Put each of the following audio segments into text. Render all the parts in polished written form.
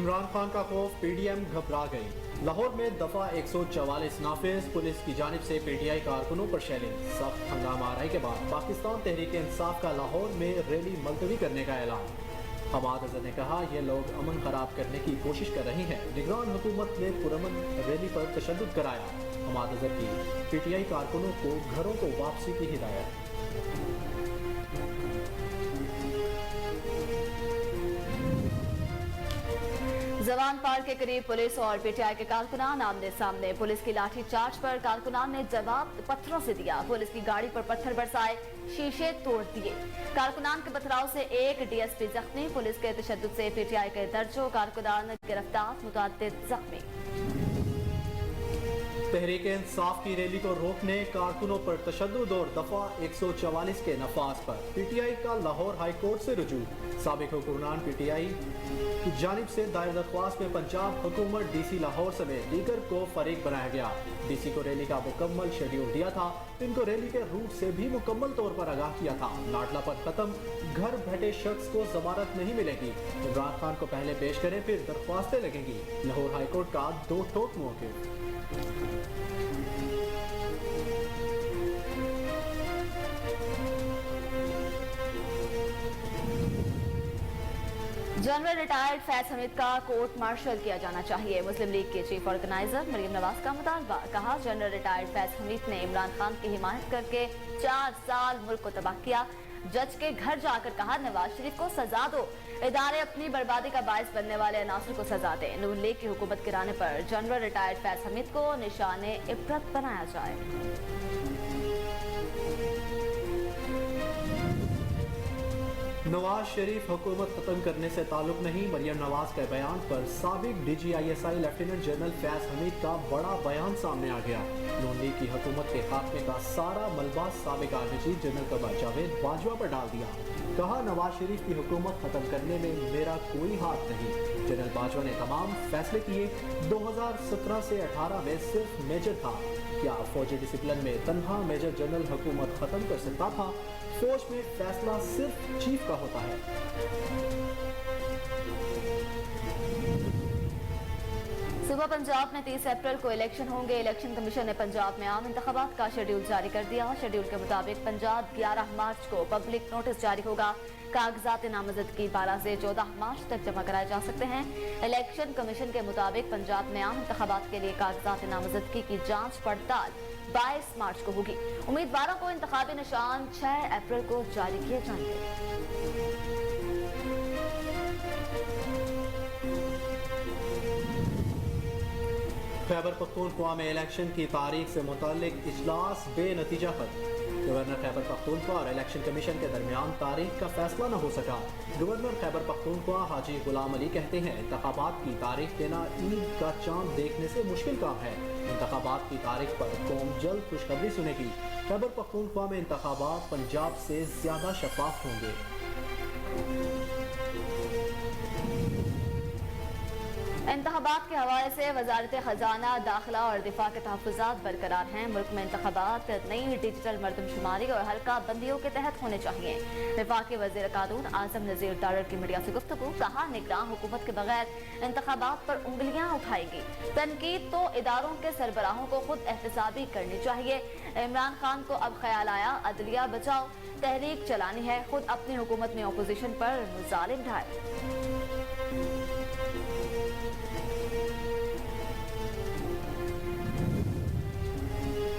इमरान खान का खौफ, पीडीएम घबरा गई। लाहौर में दफा 144 नाफिज, पुलिस की जानिब से पीटीआई कारकुनों पर शेलिंग। सख्त हंगामा आराई के बाद पाकिस्तान तहरीक इंसाफ का लाहौर में रैली मुलतवी करने का ऐलान। हमाद अजहर ने कहा, ये लोग अमन खराब करने की कोशिश कर रहे हैं। निगरान हुकूमत ने पुरअमन रैली पर तशद्दुद कराया। हमाद अजहर की पीटीआई कारकुनों को घरों को वापसी की हिदायत। जवान पार्क के करीब पुलिस और पीटीआई के कारकुनान आमने सामने। पुलिस की लाठी चार्ज पर कारकुनान ने जवाब पत्थरों से दिया। पुलिस की गाड़ी पर पत्थर बरसाए, शीशे तोड़ दिए। कारकुनान के पथराव से एक डीएसपी जख्मी। पुलिस के तशद्दुद से पीटीआई के दर्जों कारकुनान गिरफ्तार, मुतअद्दिद जख्मी। तहरीक इंसाफ की रैली को रोकने कारकुनों पर तशद्दुद और दफा 144 के नफाज पर पीटीआई का लाहौर हाई कोर्ट से रुजू। साबिक हुक्मरान पीटीआई की जानिब से दायर दरख्वास्त में पंजाब हुकूमत, डीसी लाहौर समेत दीगर को फरीक बनाया गया। डीसी को रैली का मुकम्मल शेड्यूल दिया था। इनको रैली के रूट से भी मुकम्मल तौर पर आगाह किया था। लाडला पर खत्म, घर बैठे शख्स को जमानत नहीं मिलेगी। इमरान खान को पहले पेश करें, फिर दरख्वास्तें लगेंगी। लाहौर हाई कोर्ट का दो टोक मौक़िफ़। जनरल रिटायर्ड फैज हमीद का कोर्ट मार्शल किया जाना चाहिए। मुस्लिम लीग के चीफ ऑर्गेनाइजर मरियम नवाज का मुतालबा। कहा, जनरल रिटायर्ड फैज हमीद ने इमरान खान की हिमायत करके 4 साल मुल्क को तबाह किया। जज के घर जाकर कहा, नवाज शरीफ को सजा दो। इदारे अपनी बर्बादी का बायस बनने वाले अनासर को सजा दें। नून लीग की हुकूमत गिराने पर जनरल रिटायर्ड फैज हमीद को निशाने इबरत बनाया जाए। नवाज शरीफ हुकूमत खत्म करने से ताल्लुक नहीं। मरियम नवाज के बयान पर साबिक DGISI lieutenant general Faiz Hamid का बड़ा बयान सामने आ गया। नून लीग की हुकूमत के खात्मे का सारा मलबा साबिक army chief general Qamar Javed Bajwa पर डाल दिया। कहा, नवाज शरीफ की हुकूमत खत्म करने में मेरा कोई हाथ नहीं। जनरल बाजवा ने तमाम फैसले किए। 2017 से 18 में सिर्फ मेजर था। क्या फौजी डिसिप्लिन में तन्हा मेजर जनरल हुकूमत खत्म कर सकता था? फौज में फैसला सिर्फ चीफ का होता है। सुबह पंजाब में 30 अप्रैल को इलेक्शन होंगे। इलेक्शन कमीशन ने पंजाब में आम इंतखाबात का शेड्यूल जारी कर दिया। शेड्यूल के मुताबिक पंजाब 11 मार्च को पब्लिक नोटिस जारी होगा। कागजात नामजदगी 12 से 14 मार्च तक जमा कराए जा सकते हैं। इलेक्शन कमीशन के मुताबिक पंजाब में आम इंतखाबात के लिए कागजात नामजदगी की जांच पड़ताल 22 मार्च को होगी। उम्मीदवारों को इंतखाबी निशान 6 अप्रैल को जारी किए जाएंगे। खैबर पख्तूनख्वा में इलेक्शन की तारीख से मुताल्लिक इजलास बेनतीजा खत्म। गवर्नर खैबर पख्तूनख्वा और इलेक्शन कमीशन के दरमियान तारीख का फैसला न हो सका। गवर्नर खैबर पख्तूनख्वा हाजी गुलाम अली कहते हैं, इंतखाबात की तारीख देना ईद का चांद देखने से मुश्किल काम है। इंतखाबात की तारीख पर कौम जल्द खुशखबरी सुनेगी। खैबर पख्तूनख्वा में इंतखाबात पंजाब से ज्यादा शफाफ होंगे। इंतखाबात के हवाले से वजारत खजाना, दाखिला और दिफा के तहफ़्फ़ुज़ात बरकरार हैं। मुल्क में इंतखाबात नई डिजिटल मरदमशुमारी और हल्का बंदियों के तहत होने चाहिए। वफाकी वज़ीर कानून आज़म नज़ीर डार की मीडिया से गुफ्तगू। कहा, निगरान हुकूमत के बगैर इंतखाबात पर उंगलियां उठाएगी। तनकीद तो इदारों के सरबराहों को खुद एहतसाबी करनी चाहिए। इमरान खान को अब ख्याल आया, अदलिया बचाओ तहरीक चलानी है। खुद अपनी हुकूमत में अपोजिशन पर जालिम ढाए।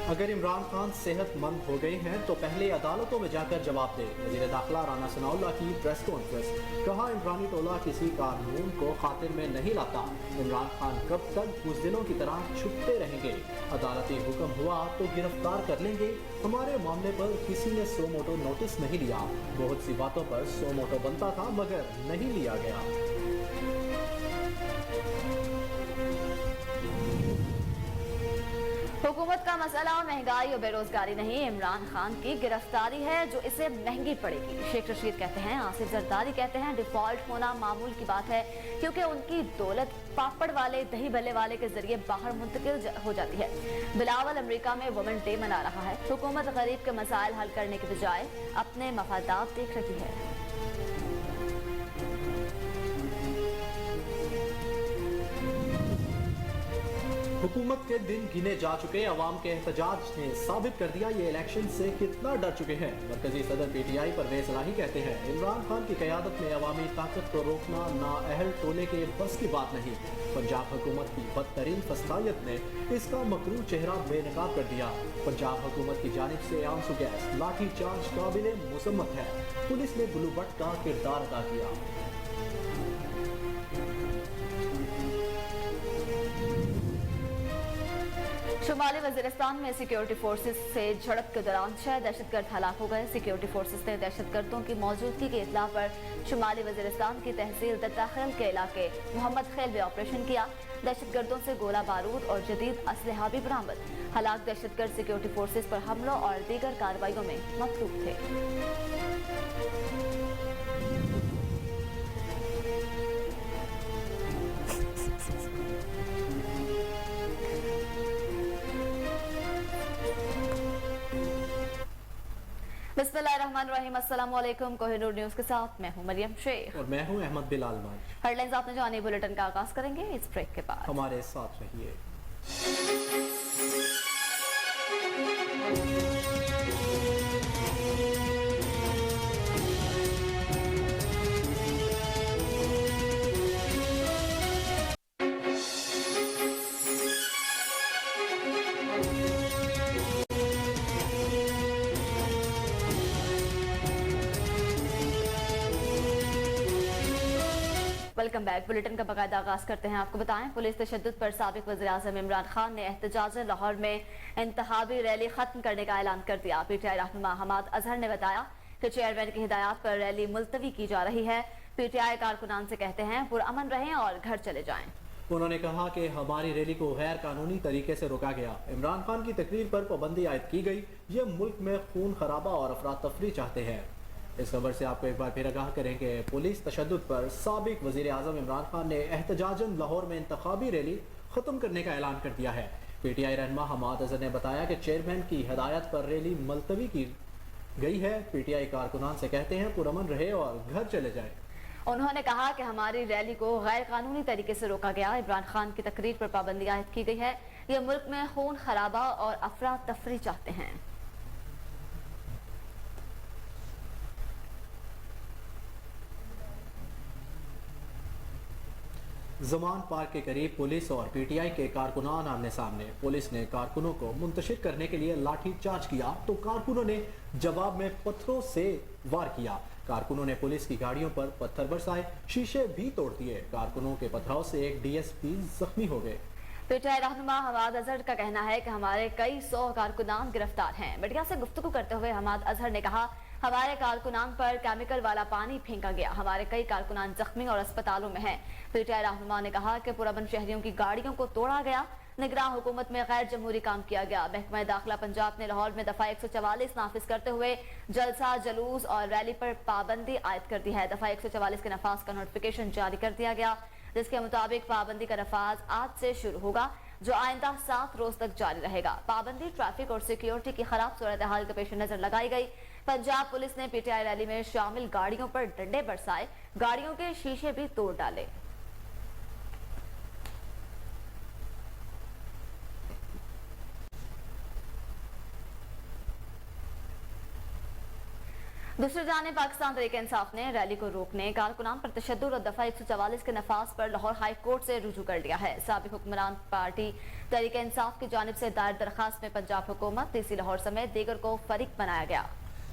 अगर इमरान खान सेहतमंद हो गए हैं तो पहले अदालतों में जाकर जवाब दे। वज़ीर दाखिला राना सनाउल्लाह की प्रेस कॉन्फ्रेंस। कहा, इमरानी टोला किसी कानून को खातिर में नहीं लाता। इमरान खान कब तक बुज़दिलों की तरह छुपते रहेंगे? अदालती हुक्म हुआ तो गिरफ्तार कर लेंगे। हमारे मामले पर किसी ने सो मोटो नोटिस नहीं लिया। बहुत सी बातों पर सो मोटो बनता था मगर नहीं लिया गया। हुकूमत का मसला महंगाई और बेरोजगारी नहीं, इमरान खान की गिरफ्तारी है जो इसे महंगी पड़ेगी। शेख रशीद कहते हैं, आसिफ जरदारी कहते हैं, डिफॉल्ट होना मामूल की बात है क्योंकि उनकी दौलत पापड़ वाले, दही भल्ले वाले के जरिए बाहर मुंतकिल हो जाती है। बिलावल अमेरिका में वुमेन डे मना रहा है। हुकूमत गरीब के मसाइल हल करने के बजाय अपने मफादात देख रही है। हुकूमत के दिन गिने जा चुके, अवाम के एहतजाज ने साबित कर दिया ये इलेक्शन से कितना डर चुके हैं। मरकजी सदर पीटीआई परवेज इलाही कहते हैं इमरान खान की क़यादत में अवामी ताकत को रोकना नाअहल टोले के बस की बात नहीं। पंजाब हुकूमत की बदतरीन फसायत ने इसका मकरू चेहरा बेनकाब कर दिया। पंजाब हुकूमत की जानिब से आंसू गैस लाठी चार्ज काबिल मुसम्मत है। पुलिस ने ग्लू बट का किरदार अदा किया। शुमाली वजीरिस्तान में सिक्योरिटी फोर्सेस से झड़प के दौरान 6 दहशतगर्द हलाक हो गए। सिक्योरिटी फोर्सेस ने दहशतगर्दों की मौजूदगी की इत्तला पर शुमाली वजीरिस्तान की तहसील दत्ताखेल के इलाके मोहम्मद खेल में ऑपरेशन किया। दहशतगर्दों से गोला बारूद और जदीद असलहा भी बरामद। हलाक दहशतगर्द सिक्योरिटी फोर्सेस पर हमलों और दीगर कार्रवाइयों में मसरूफ थे। बिस्मिल्लाहिर्रहमानिर्रहीम, अस्सलाम वालेकुम। कोहिनूर न्यूज़ के साथ मैं हूं मरियम शेख और मैं हूं अहमद बिलाल मान। हेडलाइंस आपने जानी, बुलेटिन का आगाज करेंगे इस ब्रेक के बाद। हमारे साथ रहिए। Welcome back. बुलेटिन का बाकायदा आगाज करते हैं। आपको बताएं, पुलिस तशद्दुद पर साबिक वज़ीर-ए-आज़म इमरान खान ने एहतजाजन लाहौर में इंतखाबी रैली खत्म करने का ऐलान कर दिया। पीटीआई रहनुमा हमाद अजहर ने बताया कि चेयरमैन की हिदायत पर रैली मुलतवी की जा रही है। पीटीआई कारकुनान से कहते हैं पुरअमन रहें और घर चले जाएं। उन्होंने कहा कि हमारी रैली को गैर कानूनी तरीके से रोका गया। इमरान खान की तकरीर पर पाबंदी आयद की गई। ये मुल्क में खून खराबा और अफरा तफरी चाहते हैं। इस खबर से आपको एक बार फिर आगाह करेंगे। पुलिस तशद्दुद पर साबिक वज़ीर आज़म इमरान खान ने एहतजाजन लाहौर में इंतखाबी रैली ख़त्म करने का ऐलान कर दिया है। पीटीआई रहनुमा हमाद अजहर ने बताया कि चेयरमैन की हिदायत पर रैली मुलतवी की गई है। पीटीआई कारकुनान से कहते हैं पुरअमन रहे और घर चले जाएं। उन्होंने कहा कि हमारी रैली को गैर कानूनी तरीके से रोका गया। इमरान खान की तकरीर पर पाबंदी आयद की गई है। ये मुल्क में खून खराबा और अफरा तफरी चाहते हैं। जमान पार्क के करीब पुलिस और पीटीआई के कारकुनान आमने सामने। पुलिस ने कारकुनों को मुंतशिर करने के लिए लाठी चार्ज किया तो कारकुनों ने जवाब में पत्थरों से वार किया। कारकुनों ने पुलिस की गाड़ियों पर पत्थर बरसाए, शीशे भी तोड़ दिए। कारकुनों के पथराव से एक डीएसपी जख्मी हो गए। पीटीआई रहनुमा हमाद अजहर का कहना है कि हमारे कई 100 कारकुनान गिरफ्तार हैं। मीडिया से गुफ्तगू करते हुए हमाद अजहर ने कहा हमारे कारकुनान पर केमिकल वाला पानी फेंका गया। हमारे कई कारकुनान जख्मी और अस्पतालों में हैं। पीटीआई रहनुमा ने कहा कि पुरअमन शहरियों की गाड़ियों को तोड़ा गया। निगरान हुकूमत में गैर जमहूरी काम किया गया। महकमा दाखिला पंजाब ने लाहौर में दफा 144 नाफिज करते हुए जलसा जुलूस और रैली पर पाबंदी आयद कर दी है। दफा 144 के नफाज का नोटिफिकेशन जारी कर दिया गया, जिसके मुताबिक पाबंदी का नफाज आज से शुरू होगा, जो आइंदा 7 रोज तक जारी रहेगा। पाबंदी ट्रैफिक और सिक्योरिटी की खराब सूरत हाल के पेश नजर लगाई गई। पंजाब पुलिस ने पीटीआई रैली में शामिल गाड़ियों पर डंडे बरसाए, गाड़ियों के शीशे भी तोड़ डाले। दूसरी जानिब पाकिस्तान तहरीक इंसाफ ने रैली को रोकने, कारकुनान पर तशद्दुद और दफा 144 के नफाज पर लाहौर हाई कोर्ट से रुजू कर लिया है। साबिक हुक्मरान पार्टी तहरीक इंसाफ की जानिब से दायर दरखास्त में पंजाब हुकूमत, डीसी लाहौर समेत दीगर को फरीक बनाया गया,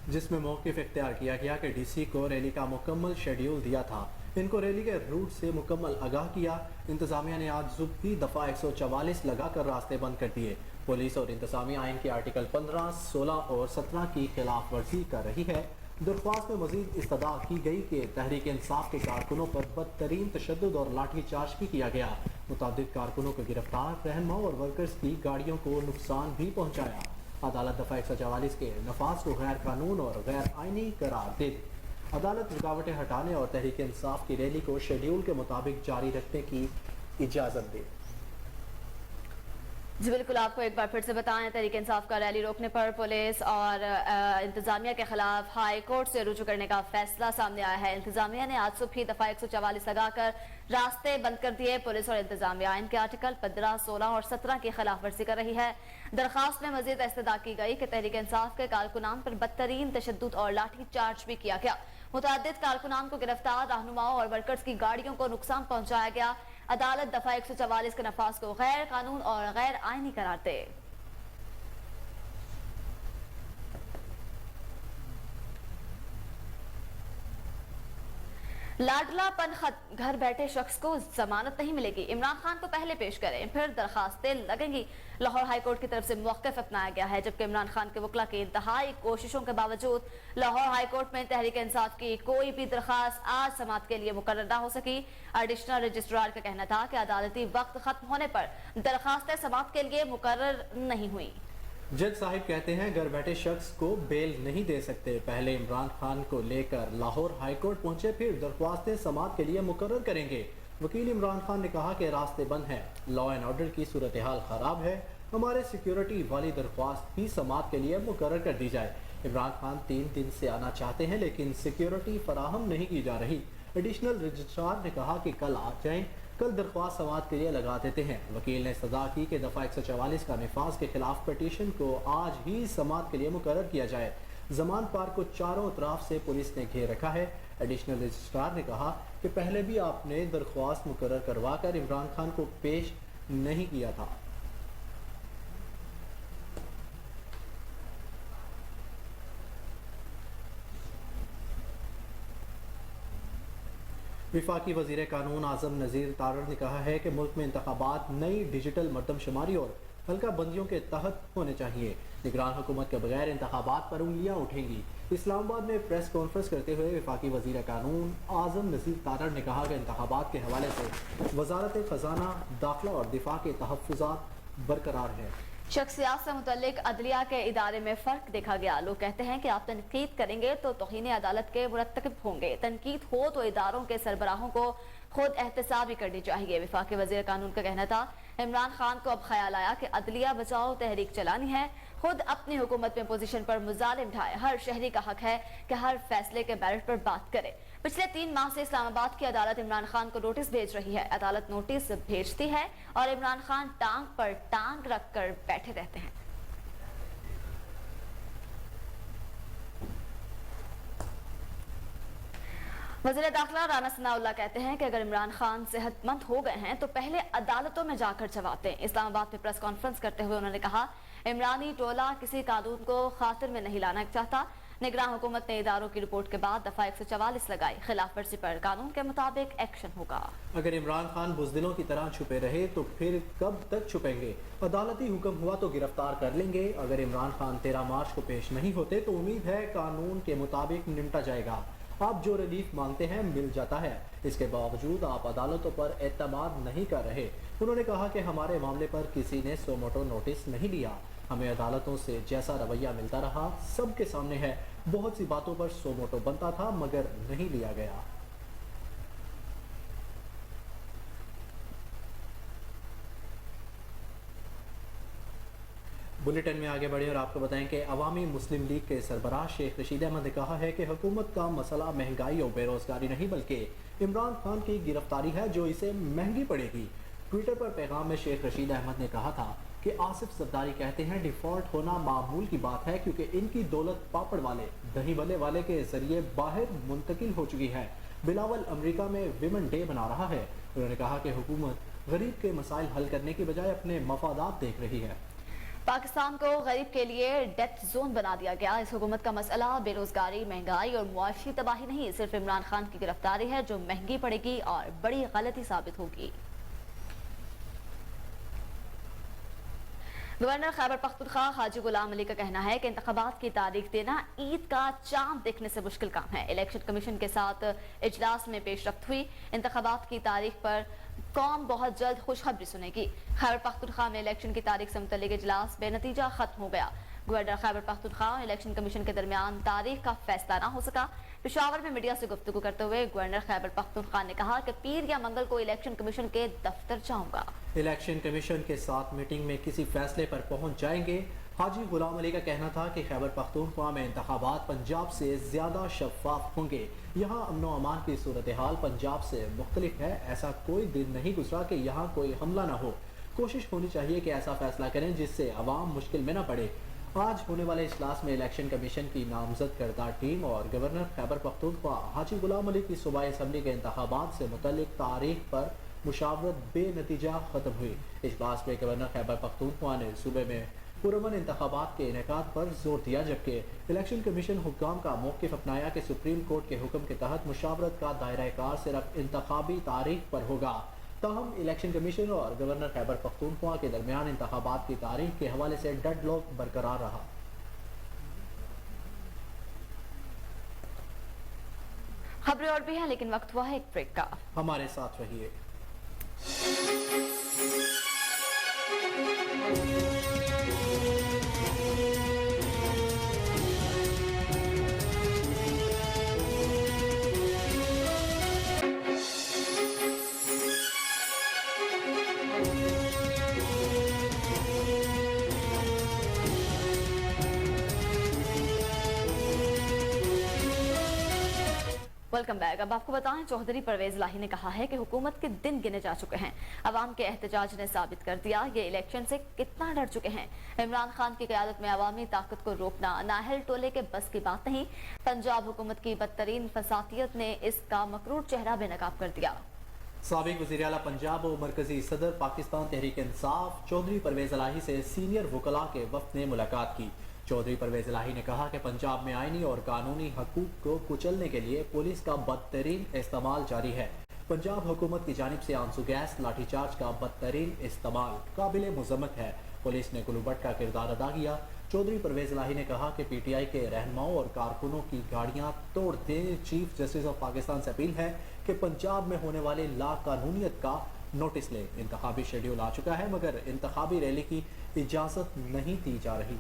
जिसमें मौक़िफ़ इख्तियार किया गया कि डीसी को रैली का मुकम्मल शेड्यूल दिया था। इनको रैली के रूट से मुकम्मल आगाह किया। इंतजामिया ने आज सुबह भी दफा 144 लगाकर रास्ते बंद कर दिए। पुलिस और इंतजामिया आइन के आर्टिकल 15, 16 और 17 की खिलाफ वर्जी कर रही है। दरख्वास्त में मजीद इस्तदा की गई कि तहरीक इंसाफ के कारकुनों पर बदतरीन तशद्दुद और लाठी चार्ज भी किया गया। मुताबिक कारकुनों को गिरफ्तार, रहनुमा और वर्कर्स की गाड़ियों को नुकसान भी पहुँचाया। अदालत दफा 144 के नफाज को गैर कानून और गैर आइनी करार दे दी। अदालत रुकावटें हटाने और तहरीक इंसाफ की रैली को शेड्यूल के मुताबिक जारी रखने की इजाज़त दे। जी बिल्कुल, आपको एक बार फिर से बताएं, तहरीक इंसाफ का रैली रोकने पर पुलिस और इंतजामिया के खिलाफ हाई कोर्ट से रुजू करने का फैसला सामने आया है। इंतजामिया ने आज सुबह ही दफा 144 लगाकर रास्ते बंद कर दिए। पुलिस और इंतजामिया इनके आर्टिकल 15, 16 और 17 की खिलाफ वर्जी कर रही है। दरखास्त में मजीद इस्तदा की गई कि तहरीक इंसाफ के कारकुनान पर बदतरीन तशद्दुद और लाठी चार्ज भी किया गया। मुतअद्दिद कारकुनान को गिरफ्तार, रहनुमाओं और वर्कर्स की गाड़ियों को नुकसान पहुंचाया गया। अदालत दफा 144 के नफाज को गैर कानून और गैर आईनी करार दे। लाडलापन घर बैठे शख्स को जमानत नहीं मिलेगी, इमरान खान को पहले पेश करें फिर दरखास्तें लगेंगी। लाहौर हाई कोर्ट की तरफ से मौक़िफ़ अपनाया गया है, जबकि इमरान खान के वकला की इंतहाई कोशिशों के बावजूद लाहौर हाई कोर्ट में तहरीक इंसाफ की कोई भी दरखास्त आज समाअत के लिए मुकर्रर न हो सकी। एडिशनल रजिस्ट्रार का कहना था कि अदालती वक्त खत्म होने पर दरखास्तें समाअत के लिए मुकर्रर नहीं हुई। जज साहिब कहते हैं घर बैठे शख्स को बेल नहीं दे सकते। पहले इमरान खान को लेकर लाहौर हाई कोर्ट पहुंचे, फिर दरख्वास्तें समाअत के लिए मुकर्रर करेंगे। वकील इमरान खान ने कहा कि रास्ते बंद हैं, लॉ एंड ऑर्डर की सूरत हाल खराब है, हमारे सिक्योरिटी वाली दरख्वास्त भी समाअत के लिए मुकर्रर कर दी जाए। इमरान खान 3 दिन से आना चाहते हैं लेकिन सिक्योरिटी फराहम नहीं की जा रही। एडिशनल रजिस्ट्रार ने कहा कि कल आ जाएं, कल दरख्वास्त समाअत के लिए लगा देते हैं। वकील ने सजा की कि दफा 144 का निफाज के खिलाफ पटिशन को आज ही समाअत के लिए मुकर्रर किया जाए। जमान पार्क को चारों तरफ से पुलिस ने घेर रखा है। एडिशनल रजिस्ट्रार ने कहा कि पहले भी आपने दरख्वास्त मुकर्रर करवा कर इमरान खान को पेश नहीं किया था। विफाकी वज़ीर कानून आज़म नज़ीर तारड़ ने कहा है कि मुल्क में इंतखाबात नई डिजिटल मरदमशुमारी और हल्का बंदियों के तहत होने चाहिए। निगरान हुकूमत के बगैर इंतखाबात पर उंगलियां उठेंगी। इस्लामाबाद में प्रेस कॉन्फ्रेंस करते हुए विफाकी वज़ीर कानून आज़म नज़ीर तारड़ ने कहा कि इंतखाबात के हवाले से वज़ारत ख़ज़ाना, दाखिला और दिफा के तहफ़्फ़ुज़ात बरकरार है। शख्सियात से मुतल्लिक अदलिया के इदारे में फ़र्क देखा गया। लोग कहते हैं कि आप तनकीद करेंगे तो तौहीन अदालत के मुरतकिब होंगे, तनकीद हो तो इदारों के सरबराहों को खुद एहतसाब भी करनी चाहिए। विफाकी वज़ीर कानून का कहना था इमरान खान को अब ख्याल आया कि अदलिया बचाओ तहरीक चलानी है, खुद अपनी हुकूमत में पोजीशन पर मुजालिम ढाए। हर शहरी का हक है कि हर फैसले के बैलेट पर बात करे। पिछले 3 माह से इस्लामाबाद की अदालत इमरान खान को नोटिस भेज रही है। अदालत नोटिस भेजती है और इमरान खान टांग पर टांग रख कर बैठे रहते हैं। वज़ीर दाखिला राना सनाउल्लाह कहते हैं कि अगर इमरान खान सेहतमंद हो गए हैं तो पहले अदालतों में जाकर जवाब दें। इस्लामाबाद में प्रेस कॉन्फ्रेंस करते हुए उन्होंने कहा इमरानी टोला किसी कानून को खातिर में नहीं लाना चाहता। निगरान हुकूमत ने इदारों की रिपोर्ट के बाद दफा 144 लगाई। खिलाफ वर्जी पर कानून के मुताबिक एक्शन होगा। अगर इमरान खान बुज़दिलों की तरह छुपे रहे तो फिर कब तक छुपेंगे? अदालती हुक्म हुआ तो गिरफ्तार कर लेंगे। अगर इमरान खान 13 मार्च को पेश नहीं होते तो उम्मीद है कानून के मुताबिक निपटा जाएगा। आप जो रिलीफ मांगते हैं मिल जाता है, इसके बावजूद आप अदालतों पर एतमाद नहीं कर रहे। उन्होंने कहा कि हमारे मामले पर किसी ने सो मोटो नोटिस नहीं लिया, हमें अदालतों से जैसा रवैया मिलता रहा सबके सामने है। बहुत सी बातों पर सो मोटो बनता था मगर नहीं लिया गया। बुलेटिन में आगे बढ़े और आपको बताएं कि अवामी मुस्लिम लीग के सरबराह शेख रशीद अहमद ने कहा है कि हुकूमत का मसला महंगाई और बेरोजगारी नहीं बल्कि इमरान खान की गिरफ्तारी है जो इसे महंगी पड़ेगी। ट्विटर पर पैगाम में शेख रशीद अहमद ने कहा था कि आसिफ जरदारी कहते हैं डिफॉल्ट होना मामूल की बात है क्योंकि इनकी दौलत पापड़ वाले दही भले वाले के जरिए बाहर मुंतकिल हो चुकी है। बिलावल अमेरिका में विमेन डे मना रहा है। उन्होंने कहा कि हुकूमत गरीब के मसाइल हल करने की बजाय अपने मफादात देख रही है। पाकिस्तान को गरीब के लिए डेथ जोन बना दिया गया। इस हुकूमत का मसला बेरोजगारी, महंगाई और मुआशी तबाही नहीं, सिर्फ इमरान खान की गिरफ्तारी है जो महंगी पड़ेगी और बड़ी गलती साबित होगी। गवर्नर खैबर पख्तूनख्वा हाजी गुलाम अली का कहना है कि इंतखाबात की तारीख देना ईद का चांद देखने से मुश्किल काम है। इलेक्शन कमीशन के साथ इजलास में पेशरफ्त हुई। इंतखाबात की तारीख पर कौम बहुत जल्द खुशखबरी सुनेगी। खैबर पख्तूनख्वा में इलेक्शन की तारीख से मुतल्लिक इजलास बेनतीजा खत्म हो गया। गवर्नर खैबर पख्तूनख्वा और इलेक्शन कमीशन के दरमियान तारीख का फैसला न हो सका। पेशावर में मीडिया से गुफ्तगू करते हुए गवर्नर खैबर पख्तूनख्वा ने कहा कि पीर या मंगल को इलेक्शन कमीशन के दफ्तर जाऊंगा। इलेक्शन कमीशन के साथ मीटिंग में किसी फैसले पर पहुंच जाएंगे। हाजी गुलाम अली का कहना था कि खैबर पख्तूनख्वा में इंतखाबात पंजाब से ज़्यादा शफाफ होंगे। यहाँ अमन व अमान की सूरत हाल पंजाब से मुख्तलिफ है। ऐसा कोई दिन नहीं गुजरा कि यहाँ कोई हमला न हो। कोशिश होनी चाहिए कि ऐसा फैसला करें जिससे अवाम मुश्किल में न पड़े। आज होने वाले इजलास में इलेक्शन कमीशन की नामजद करदा टीम और गवर्नर खैबर पख्तूनख्वा हाजी गुलाम अली की सूबाई असम्बली के इंतखाबात से मुतल्लिक तारीख पर मुशावरत बेनतीजा खत्म हुई। इजलास में गवर्नर खैबर पख्तूनख्वा ने सूबे में पुरअमन इंतखाबात के इनेकाद पर जोर दिया, जबकि इलेक्शन कमीशन हुक्काम का मौक़िफ़ अपनाया कि सुप्रीम कोर्ट के हुक्म के तहत मुशावरत का दायरा कार सिर्फ इंतखाबी तारीख पर होगा। ताहम इलेक्शन कमीशन और गवर्नर खैबर पख्तूनख्वा के दरमियान इंतखाबात की तारीख के हवाले से डेडलॉक बरकरार रहा। खबरें और भी हैं, लेकिन वक्त हुआ है एक ब्रेक का। हमारे साथ रहिए। Welcome back. अब आपको बताएं, चौधरी परवेज लाही ने कहा है कि हुकूमत के दिन गिने जा चुके हैं। अवाम के एहतजाज ने साबित कर दिया ये इलेक्शन से कितना डर चुके हैं। इमरान खान की क़यादत में अवामी ताकत को रोकना नाहल टोले के बस की बात नहीं। पंजाब हुकूमत की बदतरीन फसादियत ने इसका मकरूर चेहरा बेनकाब कर दिया। साबिक वज़ीर आला पंजाब और मरकजी सदर पाकिस्तान तहरीक इंसाफ चौधरी परवेज लाही से सीनियर वकला के वफ़द ने मुलाकात की। चौधरी परवेज लाही ने कहा कि पंजाब में आईनी और कानूनी हकूक को कुचलने के लिए पुलिस का बदतरीन इस्तेमाल जारी है। पंजाब हुकूमत की जानिब से आंसू गैस लाठीचार्ज का बदतरीन इस्तेमाल काबिल मुज़म्मत है। पुलिस ने गुलूबट का किरदार अदा किया। चौधरी परवेज लाही ने कहा कि PTI के रहनुमाओं और कारकुनों की गाड़ियां तोड़ दें। चीफ जस्टिस ऑफ पाकिस्तान से अपील है कि पंजाब में होने वाले लाकानूनियत का नोटिस ले। इंतखाबी शेड्यूल आ चुका है मगर इंतखाबी रैली की इजाज़त नहीं दी जा रही।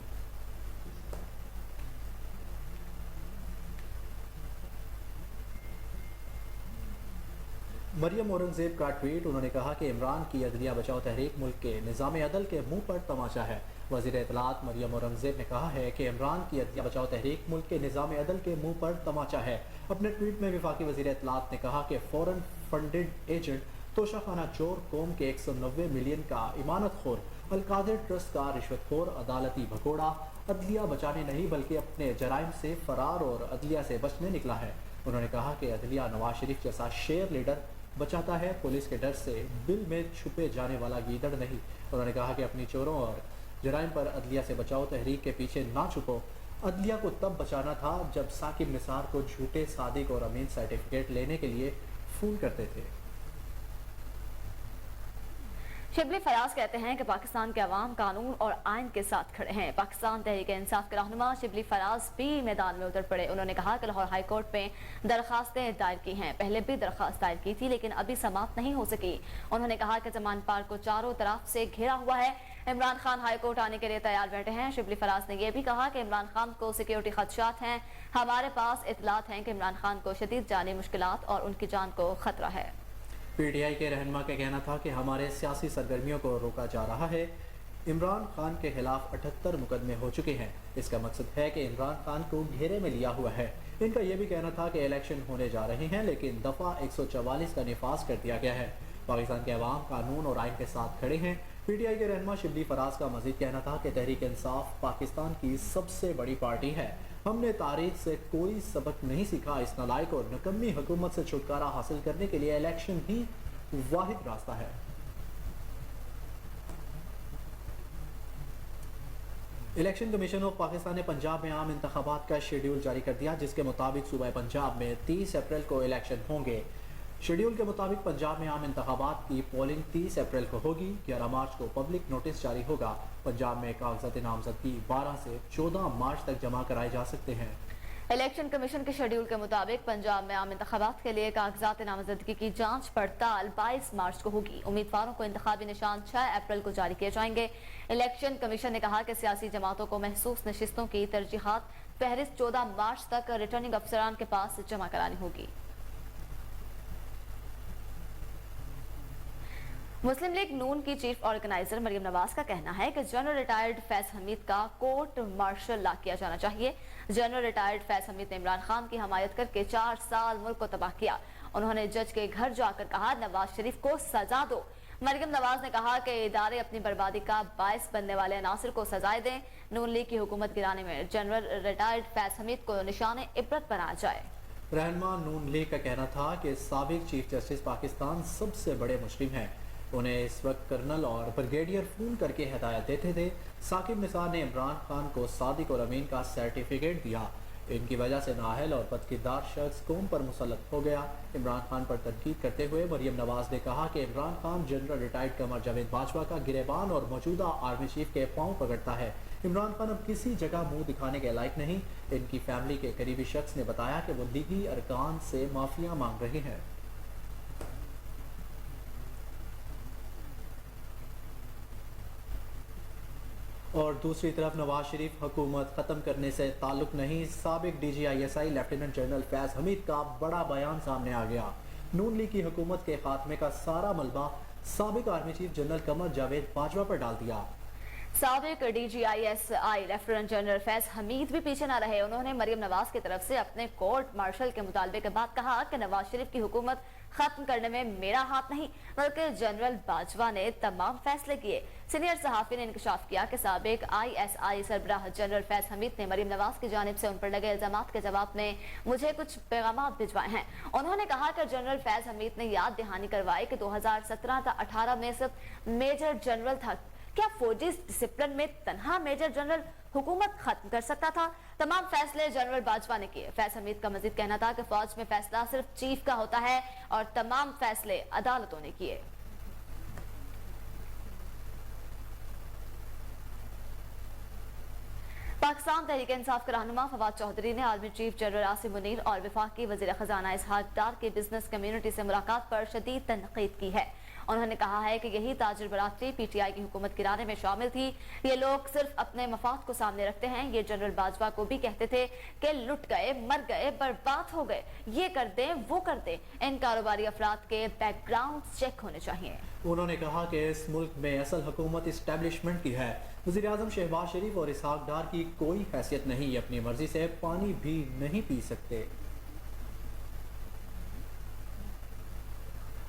मरियम औरंगजेब का ट्वीट, उन्होंने कहा कि इमरान की अदलिया बचाओ तहरीक मुल्क के निज़ाम अदल के मुंह पर तमाचा है। वज़ीर इत्तलात मरियम औरंगजेब ने कहा है कि इमरान की अदलिया बचाओ तहरीक मुल्क के निज़ाम अदल के मुंह पर तमाचा है। अपने ट्वीट में वफाकी वज़ीर इत्तलात ने कहा कि फॉरेन फंडेड एजेंट, तोशाखाना चोर, कौम के 190 मिलियन का इमानत खोर, अलकादिर ट्रस्ट का रिश्वतखोर अदालती भगोड़ा अदलिया बचाने नहीं बल्कि अपने जराइम से फरार और अदलिया से बचने निकला है। उन्होंने कहा कि अदलिया नवाज शरीफ जैसा शेर लीडर बचाता है, पुलिस के डर से बिल में छुपे जाने वाला गीदड़ नहीं। उन्होंने कहा कि अपनी चोरों और जराइम पर अदलिया से बचाओ तहरीक के पीछे ना छुपो। अदलिया को तब बचाना था जब साकिब निसार को झूठे, सादिक और अमीन सर्टिफिकेट लेने के लिए फ़ोन करते थे। शिबली फराज कहते हैं कि पाकिस्तान के अवाम कानून और आइन के साथ खड़े हैं। पाकिस्तान तहरीक इंसाफ के रहनुमा शिबली फराज भी मैदान में उतर पड़े। उन्होंने कहा कि लाहौर हाई कोर्ट में दरखास्तें दायर की हैं। पहले भी दरखास्त दायर की थी लेकिन अभी समाप्त नहीं हो सकी। उन्होंने कहा कि जमान पार्क को चारों तरफ से घेरा हुआ है। इमरान खान हाई कोर्ट आने के लिए तैयार बैठे हैं। शिबली फराज ने यह भी कहा कि इमरान खान को सिक्योरिटी खदशात हैं। हमारे पास इतलात हैं कि इमरान खान को शदीद जानी मुश्किलात और उनकी जान को खतरा है। PTI के रहनुमा का कहना था कि हमारे सियासी सरगर्मियों को रोका जा रहा है। इमरान खान के खिलाफ 78 मुकदमे हो चुके हैं। इसका मकसद है कि इमरान खान को घेरे में लिया हुआ है। इनका यह भी कहना था कि इलेक्शन होने जा रहे हैं लेकिन दफ़ा 144 का निफाज कर दिया गया है। पाकिस्तान के अवाम कानून और आइन के साथ खड़े हैं। PTI के रहनुमा शिबली फराज का मजीद कहना था कि तहरीक इंसाफ पाकिस्तान की सबसे बड़ी पार्टी है। हमने तारीख से कोई सबक नहीं सीखा। इस नालायक और नकम्मी हुकूमत से छुटकारा हासिल करने के लिए इलेक्शन ही वाहिद रास्ता है। इलेक्शन कमीशन ऑफ पाकिस्तान ने पंजाब में आम इंतखाबात का शेड्यूल जारी कर दिया, जिसके मुताबिक सूबा पंजाब में 30 अप्रैल को इलेक्शन होंगे। शेड्यूल के मुताबिक पंजाब में आम इंतखाबात की पोलिंग 30 अप्रैल को होगी। 11 मार्च को पब्लिक नोटिस जारी होगा। पंजाब में कागजात नामजदगी 12 से 14 मार्च तक जमा कराए जा सकते हैं। इलेक्शन कमीशन के शेड्यूल के मुताबिक पंजाब में आम इंतखाबात के लिए कागजात नामजदगी की जांच पड़ताल 22 मार्च को होगी। उम्मीदवारों को इंतखाबी निशान 6 अप्रैल को जारी किए जाएंगे। इलेक्शन कमीशन ने कहा कि सियासी जमातों को महसूस नशिस्तों की तरजीहात फहरिस्त 14 मार्च तक रिटर्निंग अफसरान के पास जमा करानी होगी। मुस्लिम लीग नून की चीफ ऑर्गेनाइजर मरियम नवाज का कहना है कि जनरल रिटायर्ड फैज हमीद का कोर्ट मार्शल ला किया जाना चाहिए। जनरल रिटायर्ड फैज हमीद ने इमरान खान की हमायत करके 4 साल मुल्क को तबाह किया। उन्होंने जज के घर जाकर कहा, नवाज शरीफ को सजा दो। मरियम नवाज ने कहा कि इदारे अपनी बर्बादी का बायस बनने वाले अनासर को सजाएं दें। नून लीग की हुकूमत गिराने में जनरल रिटायर्ड फैज हमीद को निशाने इबरत बनाया जाए। रहनुमा नून लीग का कहना था कि साबिक चीफ जस्टिस पाकिस्तान सबसे बड़े मुजरिम हैं। उन्हें इस वक्त कर्नल और ब्रिगेडियर फोन करके हिदायत देते थे। साकिब निसार ने इमरान खान को सादिक और अमीन का सर्टिफिकेट दिया। इनकी वजह से नाअहल और बदकिरदार शख्स कौम पर मुसल्लत हो गया। इमरान खान पर तनकीद करते हुए मरियम नवाज ने कहा कि इमरान खान जनरल रिटायर्ड कमर जावेद बाजवा का गिरेबान और मौजूदा आर्मी चीफ के पांव पकड़ता है। इमरान खान अब किसी जगह मुंह दिखाने के लायक नहीं। इनकी फैमिली के करीबी शख्स ने बताया कि वो लीगी अरकान से माफिया मांग रहे हैं। और दूसरी तरफ नवाज शरीफ हुकूमत ख़त्म करने से ताल्लुक नहीं। साबिक DGISI lieutenant general Faiz Hamid का बड़ा बयान सामने आ गया। नून लीग की हुकूमत के खात्मे का सारा मलबा साबिक army chief general Qamar Javed Bajwa पर डाल दिया। साबिक DGISI lieutenant general Faiz Hamid भी पीछे न रहे। उन्होंने मरियम नवाज की तरफ से अपने कोर्ट मार्शल के मुतालबे के बाद कहा कि नवाज शरीफ की हुकूमत खत्म करने में मेरा हाथ नहीं, बल्कि जनरल बाजवा ने तमाम फैसले किए। सीनियर सहाफी ने इंकशाफ किया कि साबिक ISI सरबराह जनरल फैज हमीद ने मरियम नवाज की जानिब से उन पर लगे इल्जामात के जवाब में मुझे कुछ पैगाम भिजवाए हैं। उन्होंने कहा कि जनरल फैज हमीद ने याद दहानी करवाई कि 2017-18 में सिर्फ मेजर जनरल था। क्या फौजी डिसिप्लिन में तनहा मेजर जनरल हुकूमत खत्म कर सकता था? तमाम फैसले जनरल बाजवा ने किए। फैज हमीद का मजीद कहना था कि फौज में फैसला सिर्फ चीफ का होता है और तमाम फैसले अदालतों ने किए। पाकिस्तान तहरीक इंसाफ के रहनुमा फवाद चौधरी ने army chief general Asim Munir और वफाकी वजीर खजाना इसहाक डार की बिजनेस कम्युनिटी से मुलाकात पर शदीद तनकीद की है। उन्होंने कहा है कि यही ताजिर बरादरी PTI की हुकूमत गिराने में शामिल थी। ये लोग सिर्फ अपने मफाद को सामने रखते हैं। ये जनरल बाजवा को भी कहते थे कि लुट गए, मर गए, बर्बाद हो गए, ये कर दें, वो कर दें। इन कारोबारी अफराद के बैकग्राउंड चेक होने चाहिए। उन्होंने कहा कि इस मुल्क में असल हुकूमत इस्टेब्लिशमेंट की है। वज़ीर आज़म शहबाज शरीफ और इसहाक डार की कोई हैसियत नहीं, ये अपनी मर्जी से पानी भी नहीं पी सकते।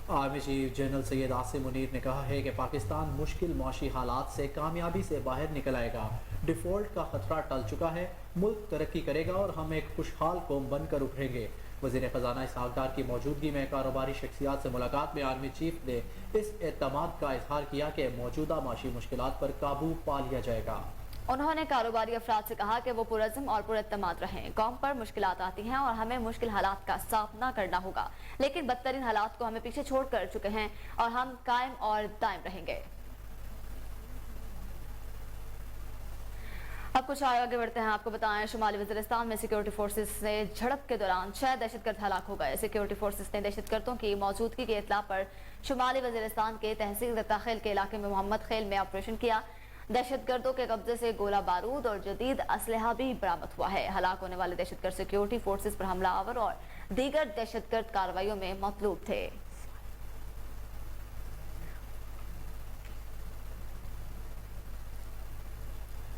Army chief general Syed Asim Munir ने कहा है कि पाकिस्तान मुश्किल माशी हालात से कामयाबी से बाहर निकल आएगा। डिफॉल्ट का खतरा टल चुका है, मुल्क तरक्की करेगा और हम एक खुशहाल कौम बनकर उभरेंगे। वज़ीर खजाना इसहाक डार की मौजूदगी में कारोबारी शख्सियात से मुलाकात में आर्मी चीफ ने इस एतमाद का इजहार किया कि मौजूदा माशी मुश्किलात पर काबू पा लिया जाएगा। उन्होंने कारोबारी अफराद से कहा कि वो पुरज़्म और पुरएतमाद रहें। कौम पर मुश्किलात आती हैं और हमें मुश्किल हालात का सामना करना होगा, लेकिन बदतरीन हालात को हमें पीछे छोड़ कर चुके हैं और हम कायम और दायम रहेंगे। अब कुछ आगे बढ़ते हैं। आपको बताएं, शुमाली वज़ीरिस्तान में सिक्योरिटी फोर्सेस से झड़प के दौरान 6 दहशतगर्द हलाक हो गए। सिक्योरिटी फोर्सेस ने दहशतगर्दों की मौजूदगी की इत्तला पर शुमाली वज़ीरिस्तान के तहसील दत्ताखेल के इलाके में मोहम्मद खेल में ऑपरेशन किया। दहशतगर्दों के कब्जे से गोला बारूद और जदीद असलहा भी बरामद हुआ है। हलाक होने वाले दहशतगर्द सिक्योरिटी फोर्सेस पर हमलावर और दीगर दहशतगर्द कार्रवाइयों में मतलूब थे।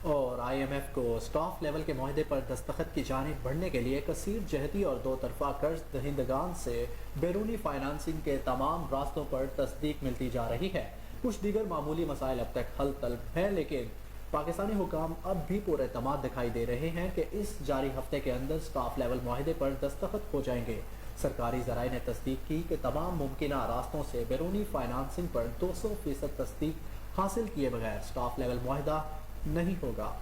और IMF को स्टाफ लेवल के माहदे पर दस्तखत की जानिब बढ़ने के लिए कसीर जहती और दो तरफा कर्ज दहिंदगान से बैरूनी फाइनेंसिंग के तमाम रास्तों पर तस्दीक मिलती जा रही है। कुछ दीगर मामूली मसाइल अब तक हल तलब है, लेकिन पाकिस्तानी हुकाम अब भी पूरे एतमाद दिखाई दे रहे हैं कि इस जारी हफ्ते के अंदर स्टाफ लेवल माहदे पर दस्तखत हो जाएंगे। सरकारी ज़राए ने तस्दीक की कि तमाम मुमकिना रास्तों से बैरूनी फाइनेंसिंग पर 200% तस्दीक हासिल किए बगैर स्टाफ लेवल माहिदा नहीं होगा।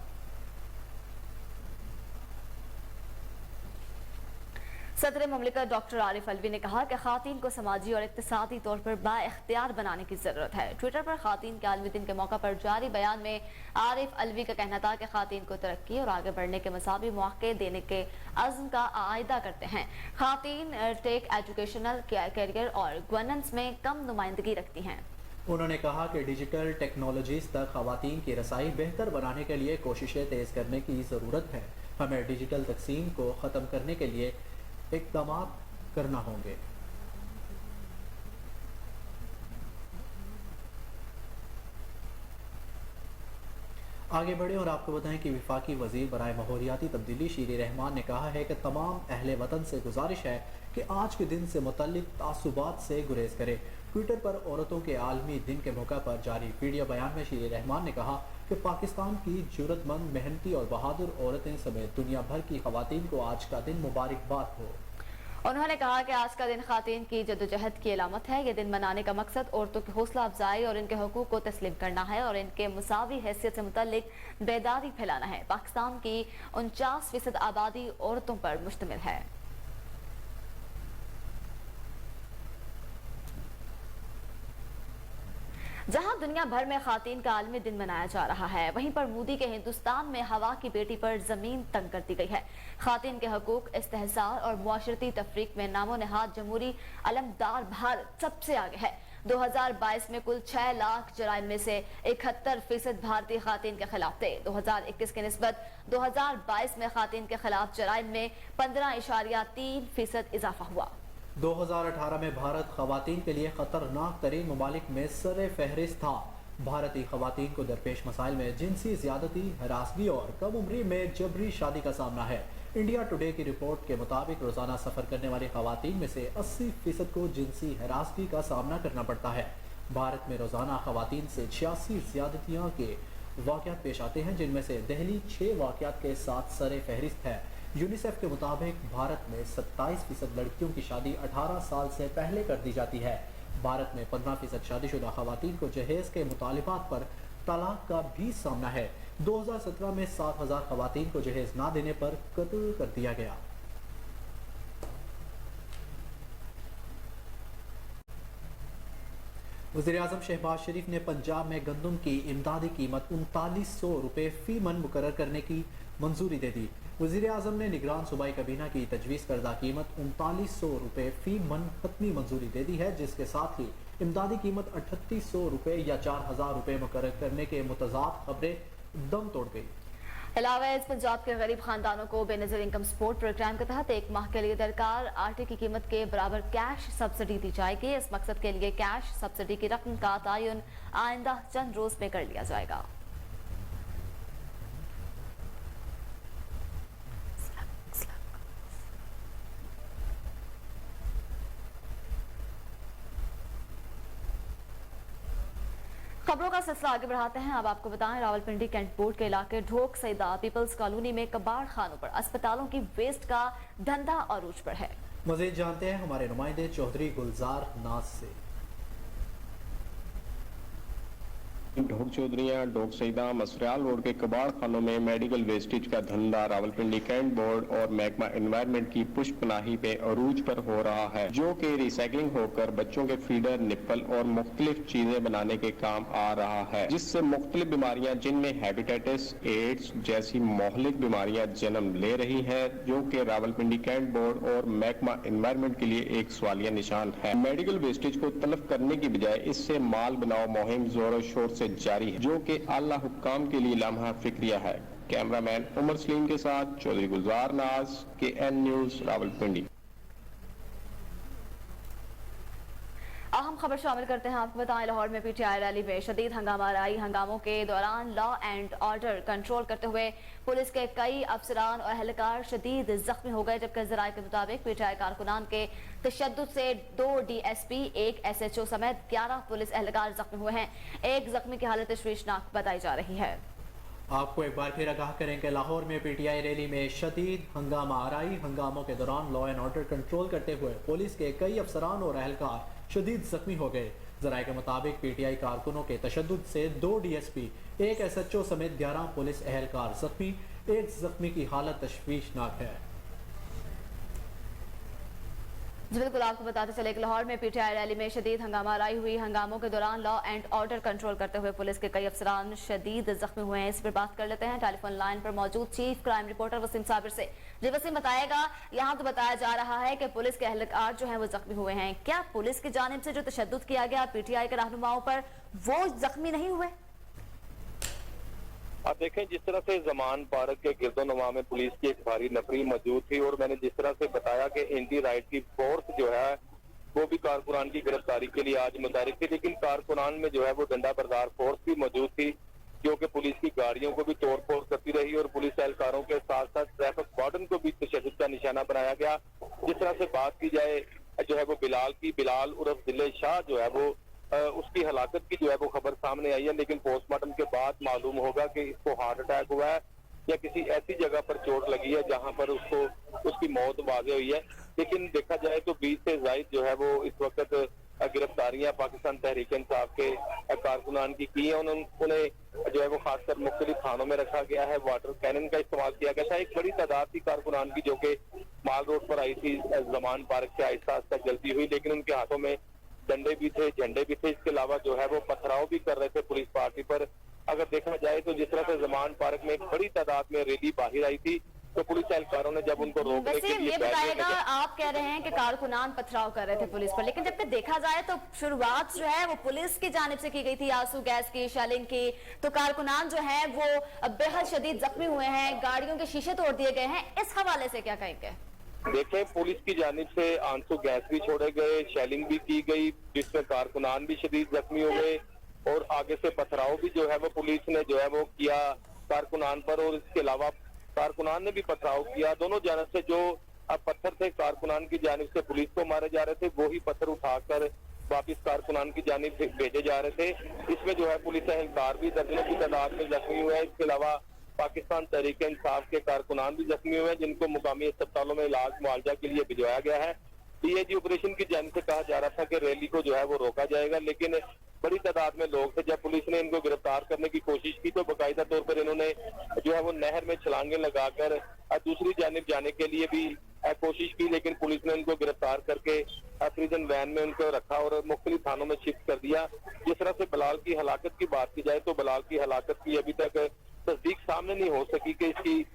सदर मुमलिकत डॉक्टर आरिफ अलवी ने कहा कि खातीन को समाजी और इक्तिसादी तौर पर बाइख्तियार बनाने की जरूरत है। ट्विटर पर खातीन के आलमी दिन के मौका पर जारी बयान में आरिफ अलवी का कहना था कि खातीन को तरक्की और आगे बढ़ने के मसावी मौके देने के अज़्म का आयदा करते हैं। खातीन टेक एजुकेशनल कैरियर और गवर्नेंस में कम नुमाइंदगी रखती हैं। उन्होंने कहा कि डिजिटल टेक्नोलॉजीज तक खवातीन की रसाई बेहतर बनाने के लिए कोशिशें तेज करने की ज़रूरत है। हमें डिजिटल तकसीम को ख़त्म करने के लिए इक़दाम करना होंगे। आगे बढ़े और आपको बताएं कि वफाकी वजीर बराए माहौलियाती तब्दीली शीरी रहमान ने कहा है कि तमाम अहले वतन से गुजारिश है कि आज के दिन से मुतल्लिक तासुबात से गुरेज करें। ट्विटर पर औरतों के आलमी दिन के मौका पर जारी वीडियो बयान में शीरी रहमान ने कहा कि पाकिस्तान की जरूरतमंद, मेहनती और बहादुर औरतें समेत दुनिया भर की खवातीन को आज का दिन मुबारकबाद हो। उन्होंने कहा कि आज का दिन खातीन की जद्दोजहद की अलामत है। ये दिन मनाने का मकसद औरतों की हौसला अफजाई और इनके हकूक को तस्लीम करना है और इनके मुसावी हैसियत से मुतल्लिक बेदारी फैलाना है। पाकिस्तान की 49% आबादी औरतों पर मुश्तमिल है। जहां दुनिया भर में खातीन का आलमी दिन मनाया जा रहा है, वहीं पर मोदी के हिंदुस्तान में हवा की बेटी पर जमीन तंग कर दी गई है। खातीन के हकूक, इस्तेहसार और मुआशरती तफरीक में नामो नहाद जमहूरी अलमदार भारत सबसे आगे है। 2022 में कुल 6 लाख जराइम में से 71% भारतीय खातीन के खिलाफ थे। 2021 की निस्बत 2022 में खातीन के खिलाफ जराइम में 15.3% इजाफा हुआ। 2018 में भारत खवातीन के लिए खतरनाक तरीन ममालिक में सर फहरिस्त था। भारतीय खवातीन को दरपेश मसाइल में जिनसी ज्यादती, हरासगी और कम उम्री में जबरी शादी का सामना है। इंडिया टुडे की रिपोर्ट के मुताबिक रोजाना सफर करने वाली खवातीन में से 80% को जिनसी हरासगी का सामना करना पड़ता है। भारत में रोजाना खवातीन से 86 ज्यादतियां के वाकयात पेश आते हैं, जिनमें से दिल्ली 6 वाकयात के साथ सर फहरिस्त है। यूनिसेफ के मुताबिक भारत में 27% लड़कियों की शादी 18 साल से पहले कर दी जाती है। भारत में 15% शादीशुदा खवातीन को जहेज के मुतालिबात पर तलाक का भी सामना है। 2017 में 7,000 खवातीन को जहेज ना देने पर कत्ल कर दिया गया। वज़ीर-ए-आज़म शहबाज शरीफ ने पंजाब में गंदम की इमदादी कीमत 3900 रुपये फी मन मुकर्रर करने की मंजूरी दे दी। वज़ीर-ए-आज़म ने निगरान सूबाई कबीना की तजवीज़ करदा कीमत 3900 रुपये फी मन हतमी मंजूरी दे दी है, जिसके साथ ही इमदादी कीमत 3800 रुपये या 4000 रुपये मुकर्रर करने के मुतज़ाद खबरें दम तोड़ गई। अलावा इस पंजाब के गरीब खानदानों को बेनज़ीर इनकम सपोर्ट प्रोग्राम के तहत 1 माह के लिए दरकार आटे की कीमत के बराबर कैश सब्सिडी दी जाएगी। इस मकसद के लिए कैश सब्सिडी की रकम का तयन आइंदा चंद रोज में कर लिया जाएगा। खबरों का सिलसिला आगे बढ़ाते हैं। अब आपको बताएं, रावलपिंडी कैंट बोर्ड के इलाके ढोक सईदा पीपल्स कॉलोनी में कबाड़ खानों पर अस्पतालों की वेस्ट का धंधा अरूज पर है। मजीद जानते हैं हमारे नुमाइंदे चौधरी गुलजार नाज से। ढोक चौधरियां, ढोक सईदा, मसरियाल रोड के कबाड़ खानों में मेडिकल वेस्टेज का धंधा रावलपिंडी कैंट बोर्ड और महकमा एनवायरनमेंट की पुष्पनाही पे अरूज पर हो रहा है, जो कि रिसाइकलिंग होकर बच्चों के फीडर, निप्पल और मुख्तलिफ चीजें बनाने के काम आ रहा है, जिससे मुख्तलिफ बीमारियां जिनमें हेपेटाइटिस, एड्स जैसी मोहलिक बीमारियां जन्म ले रही है, जो कि रावलपिंडी कैंट बोर्ड और महकमा एनवायरनमेंट के लिए एक सवालिया निशान है। मेडिकल वेस्टेज को तलब करने की बजाय इससे माल बनाओ मुहिम जोरों शोर से जारी है, जो कि आला हुक्काम के लिए लम्हा फिक्रिया है। कैमरामैन उमर सलीम के साथ चौधरी गुलजार नाज, KN न्यूज, रावलपिंडी। अहम खबर शामिल करते हैं। आपको बताएं, लाहौर में PTI रैली में शदीद हंगामा आई। हंगामों के दौरान लॉ एंड ऑर्डर कंट्रोल करते हुए पुलिस के कई अफसरान और एहलकार शदीद जख्मी हो गए, जबकि जराये के मुताबिक PTI कारकुनान के तशद्दुद से 2 DSP, 1 SHO समेत 11 पुलिस एहलकार जख्मी हुए हैं। एक जख्मी की हालत तशवीशनाक बताई जा रही है। आपको एक बार फिर आगाह करें कि लाहौर में PTI रैली में शदीद हंगामा आराई। हंगामों के दौरान लॉ एंड ऑर्डर कंट्रोल करते हुए पुलिस के कई अफसरान और एहलकार शदीद जख्मी हो गए। जराये के मुताबिक PTI कारकुनों के तशद्दुद से 2 DSP, 1 SHO समेत 11 पुलिस एहलकार जख्मी। एक जख्मी की हालत तशवीशनाक है। जी बिल्कुल, आपको बताते चले कि लाहौर में PTI रैली में शदीद हंगामा आराई हुई। हंगामों के दौरान लॉ एंड ऑर्डर कंट्रोल करते हुए पुलिस के कई अफसरान शदीद जख्मी हुए हैं। इस पर बात कर लेते हैं टेलीफोन लाइन पर मौजूद chief crime reporter Waseem Sabir से। जी वसीम, बताएगा, यहाँ तो बताया जा रहा है कि पुलिस के एहलकार जो है वो जख्मी हुए हैं, क्या पुलिस की जानिब से जो तशद्दुद किया गया PTI के रहनुमाओं पर, वो जख्मी नहीं हुए? आप देखें, जिस तरह से जमान पार्क के गिरदोनवा में पुलिस की एक भारी नफरी मौजूद थी और मैंने जिस तरह से बताया कि इंडी राइट की फोर्स जो है वो भी कारकुनान की गिरफ्तारी के लिए आज मुतहरिक थी, लेकिन कारकुनान में जो है वो डंडा बरदार फोर्स भी मौजूद थी। जो कि पुलिस की गाड़ियों को भी तोड़ फोड़ करती रही और पुलिस एहलकारों के साथ साथ ट्रैफिक वार्डन को भी तशद्दुद का निशाना बनाया गया। जिस तरह से बात की जाए जो है वो बिलाल उर्फ दिले शाह जो है वो उसकी हलाकत की जो है वो खबर सामने आई है, लेकिन पोस्टमार्टम के बाद मालूम होगा कि इसको हार्ट अटैक हुआ है या किसी ऐसी जगह पर चोट लगी है जहां पर उसकी मौत वाज़ेह हुई है। लेकिन देखा जाए तो 20 से ज़ायद जो है वो इस वक्त गिरफ्तारियां पाकिस्तान तहरीक इंसाफ के कारकुनान की है। उन्हें जो है वो खासकर मुख्तलिफ थानों में रखा गया है, वाटर कैनन का इस्तेमाल किया गया था। एक बड़ी तादाद थी कारकुनान की जो कि माल रोड पर आई थी जमान पार्क से आहिस्ता आहिस्ता जलती हुई, लेकिन उनके हाथों में डंडे भी थे, झंडे भी थे। इसके अलावा जो है वो पथराव भी कर रहे थे पुलिस पार्टी पर। अगर देखा जाए तो जिस तरह से जमान पार्क में एक बड़ी तादाद में रैली बाहर आई थी तो पुलिस एहलकारों ने जब उनको रोकने के लिए ये बताएगा, आप कह रहे हैं कि कारकुनान पथराव कर रहे थे पुलिस पर, लेकिन जब देखा जाए तो शुरुआत जो है वो पुलिस की जानिब से की गई थी, आंसू गैस की, शेलिंग की, तो कारकुनान जो है वो बेहद शदीद जख्मी हुए हैं, गाड़ियों के शीशे तोड़ दिए गए हैं। इस हवाले से क्या कहेंगे? देखें, पुलिस की जानिब से आंसू गैस भी छोड़े गए, शेलिंग भी की गई, जिसमें कारकुनान भी शदीद जख्मी हो गए और आगे से पथराव भी जो है वो पुलिस ने जो है वो किया कारकुनान पर, और इसके अलावा कारकुनान ने भी पथराव किया। दोनों जानिब से जो पत्थर थे कारकुनान की जानिब से पुलिस को मारे जा रहे थे, वो ही पत्थर उठाकर वापिस कारकुनान की जानिब भेजे जा रहे थे। इसमें जो है पुलिस एहलकार भी दर्जनों की तादाद में जख्मी हुए हैं। इसके अलावा पाकिस्तान तहरीक इंसाफ के कारकुनान भी जख्मी हुए हैं, जिनको मुकामी अस्पतालों में इलाज मुआवजा के लिए भिजवाया गया है। डीएजी ऑपरेशन की जानिब से कहा जा रहा था कि रैली को जो है वो रोका जाएगा, लेकिन बड़ी तादाद में लोग थे। जब पुलिस ने इनको गिरफ्तार करने की कोशिश की तो बाकायदा तौर पर इन्होंने जो है वो नहर में छलांगे लगाकर दूसरी जानिब जाने के लिए भी कोशिश की, लेकिन पुलिस ने इनको गिरफ्तार करके प्रिजन वैन में उनको रखा और मुख्तलिफ थानों में शिफ्ट कर दिया। जिस तरह से बिलाल की हलाकत की बात की जाए तो बिलाल की हलाकत की अभी तक तस्दीक सामने नहीं हो सकी कि इसकी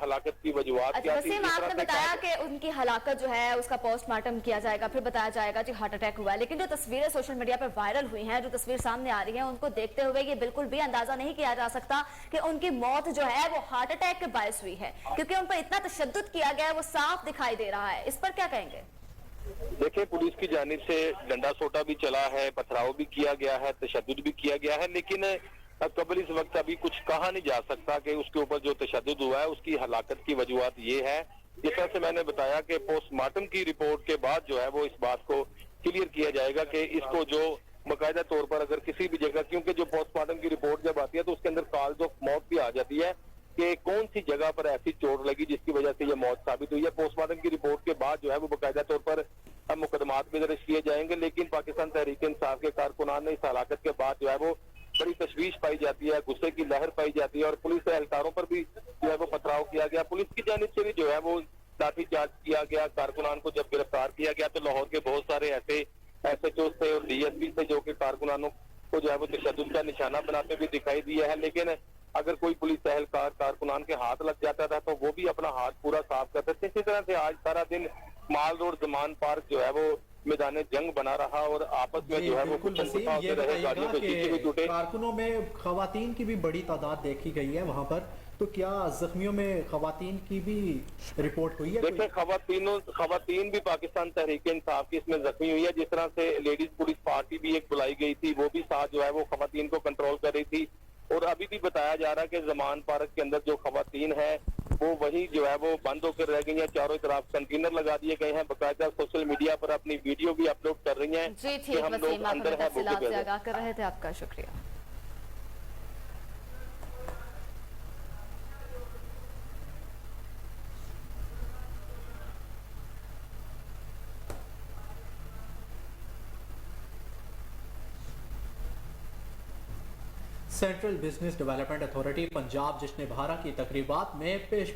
हलाकत की वजूहत क्या थी। आपने बताया कि उनकी हलाकत जो है उसका पोस्टमार्टम किया जाएगा, फिर बताया जाएगा कि हार्ट अटैक हुआ है, लेकिन जो तस्वीरें सोशल मीडिया पर वायरल हुई हैं, जो तस्वीर सामने आ रही है, उनको देखते हुए ये बिल्कुल भी अंदाजा नहीं किया जा सकता कि उनकी मौत जो है वो हार्ट अटैक के बायस हुई है, क्योंकि उन पर इतना तशद्दुद किया गया है, वो साफ दिखाई दे रहा है। इस पर क्या कहेंगे? देखिए, पुलिस की जानिब से डंडा सोटा भी चला है, पथराव भी किया गया है, तशद्दुद भी किया गया है, लेकिन कबल इस वक्त अभी कुछ कहा नहीं जा सकता कि उसके ऊपर जो तशद्दुद हुआ है उसकी हलाकत की वजूहत ये है। जिस तरह से मैंने बताया कि पोस्टमार्टम की रिपोर्ट के बाद जो है वो इस बात को क्लियर किया जाएगा कि इसको जो बाकायदा तौर पर अगर किसी भी जगह, क्योंकि जो पोस्टमार्टम की रिपोर्ट जब आती है तो उसके अंदर कॉज ऑफ मौत भी आ जाती है कि कौन सी जगह पर ऐसी चोट लगी जिसकी वजह से ये मौत साबित हुई है। पोस्टमार्टम की रिपोर्ट के बाद जो है वो बाकायदा तौर पर मुकदमात भी दर्ज किए जाएंगे, लेकिन पाकिस्तान तहरीक इंसाफ के कारकुनान ने इस हलाकत के बाद जो है वो बड़ी तशवीश पाई जाती है, गुस्से की लहर पाई जाती है और पुलिस एहलकारों पर भी जो है वो पथराव किया गया। पुलिस की जानिब से भी जो है वो लाठीचार्ज किया गया। कारकुनान को जब गिरफ्तार किया गया तो लाहौर के बहुत सारे ऐसे SHO थे और DSP थे जो कि कारकुनानों को जो है वो तशद्दुद का निशाना बनाते हुए दिखाई दिया है, लेकिन अगर कोई पुलिस एहलकार कारकुनान के हाथ लग जाता था तो वो भी अपना हाथ पूरा साफ करते थे। इसी तरह से आज सारा दिन माल रोड जमान पार्क जो है वो मैदान जंग बना रहा और आपस में जो है वो कुछ ये बताइएगा कि कारकुनों में खवातीन की भी बड़ी तादाद देखी गई है वहां पर, तो क्या जख्मियों में खवातीन की भी रिपोर्ट हुई है? देखिए, खवातीन भी पाकिस्तान तहरीक इंसाफ की इसमें जख्मी हुई है। जिस तरह से लेडीज पुलिस पार्टी भी एक बुलाई गई थी, वो भी साथ जो है वो खवातीन को कंट्रोल कर रही थी और अभी भी बताया जा रहा है कि जमान पार्क के अंदर जो खवातीन है वो वही जो है वो बंद होकर रह गई हैं। चारों तरफ कंटेनर लगा दिए गए हैं, बाकायदा सोशल मीडिया पर अपनी वीडियो भी अपलोड कर रही हैं कि हम लोग अंदर हैं। कर रहे थे, आपका शुक्रिया। Central business development authority Punjab जश्न बहारा की तकरीबात में पेश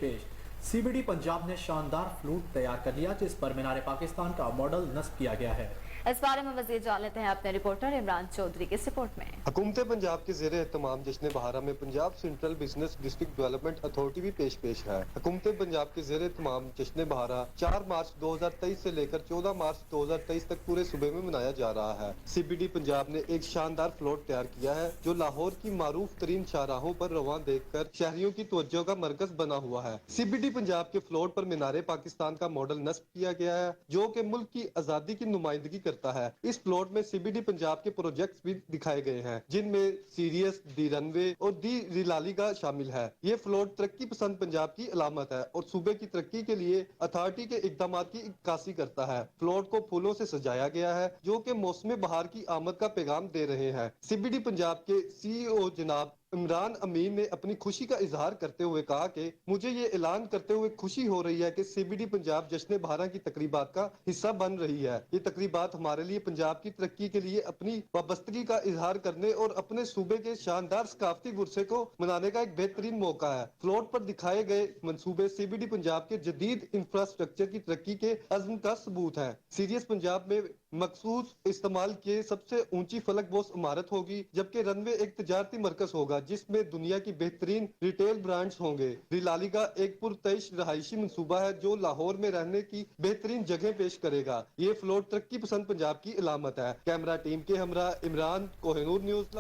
CBD पंजाब ने शानदार फ्लूट तैयार कर लिया, जिस पर मीनार पाकिस्तान का मॉडल नस्ब किया गया है। इस बारे में मज़ीद जान लेते हैं अपने रिपोर्टर इमरान चौधरी की इस रिपोर्ट में। हुकूमत पंजाब के ज़ेरे एहतमाम जश्न बहारा में Punjab central business district development authority भी पेश है। हुकूमत पंजाब के ज़ेरे एहतमाम जश्न बहारा 4 मार्च 2023 से लेकर 14 मार्च 2023 तक पूरे सूबे में मनाया जा रहा है। CBD पंजाब ने एक शानदार फ्लोट तैयार किया है जो लाहौर की मारूफ तरीन शाहराहों पर रवां देखकर शहरियों की तवज्जो का मरकज बना हुआ है। CBD पंजाब के फ्लोट पर मीनार पाकिस्तान का मॉडल नस्ब किया गया है जो कि मुल्क की आज़ादी की नुमाइंदगी करता करता है। इस प्लॉट में CBD पंजाब के प्रोजेक्ट्स भी दिखाए गए हैं, जिनमें सीरियस, दी रनवे और दी रिलालीगा शामिल है। ये प्लॉट तरक्की पसंद पंजाब की अलामत है और सूबे की तरक्की के लिए अथॉरिटी के इकदामात की इक्कासी करता है। प्लॉट को फूलों से सजाया गया है, जो कि मौसम बहार की आमद का पैगाम दे रहे हैं। CBD पंजाब के CEO जनाब इमरान अमीन ने अपनी खुशी का इजहार करते हुए कहा कि मुझे ये ऐलान करते हुए खुशी हो रही है कि CBD पंजाब जश्न बहारा की तकरीबात का हिस्सा बन रही है। ये तकरीबात हमारे लिए पंजाब की तरक्की के लिए अपनी वाबस्तगी का इजहार करने और अपने सूबे के शानदार सकाफती विरसे को मनाने का एक बेहतरीन मौका है। प्लॉट पर दिखाए गए मंसूबे CBD पंजाब के जदीद इंफ्रास्ट्रक्चर की तरक्की के अज़्म का सबूत है। सीरियस पंजाब में मखसूस इस्तेमाल के सबसे ऊंची फलक बोस इमारत होगी, जबकि रनवे एक तजारती मरकज होगा जिसमें दुनिया की बेहतरीन रिटेल ब्रांड्स होंगे। रिलालीगा एक पुरतइश रहायशी मंसूबा है जो लाहौर में रहने की बेहतरीन जगह पेश करेगा। ये फ्लोट तरक्की पसंद पंजाब की अलामत है। कैमरा टीम के हमरा इमरान, कोहिनूर न्यूज़।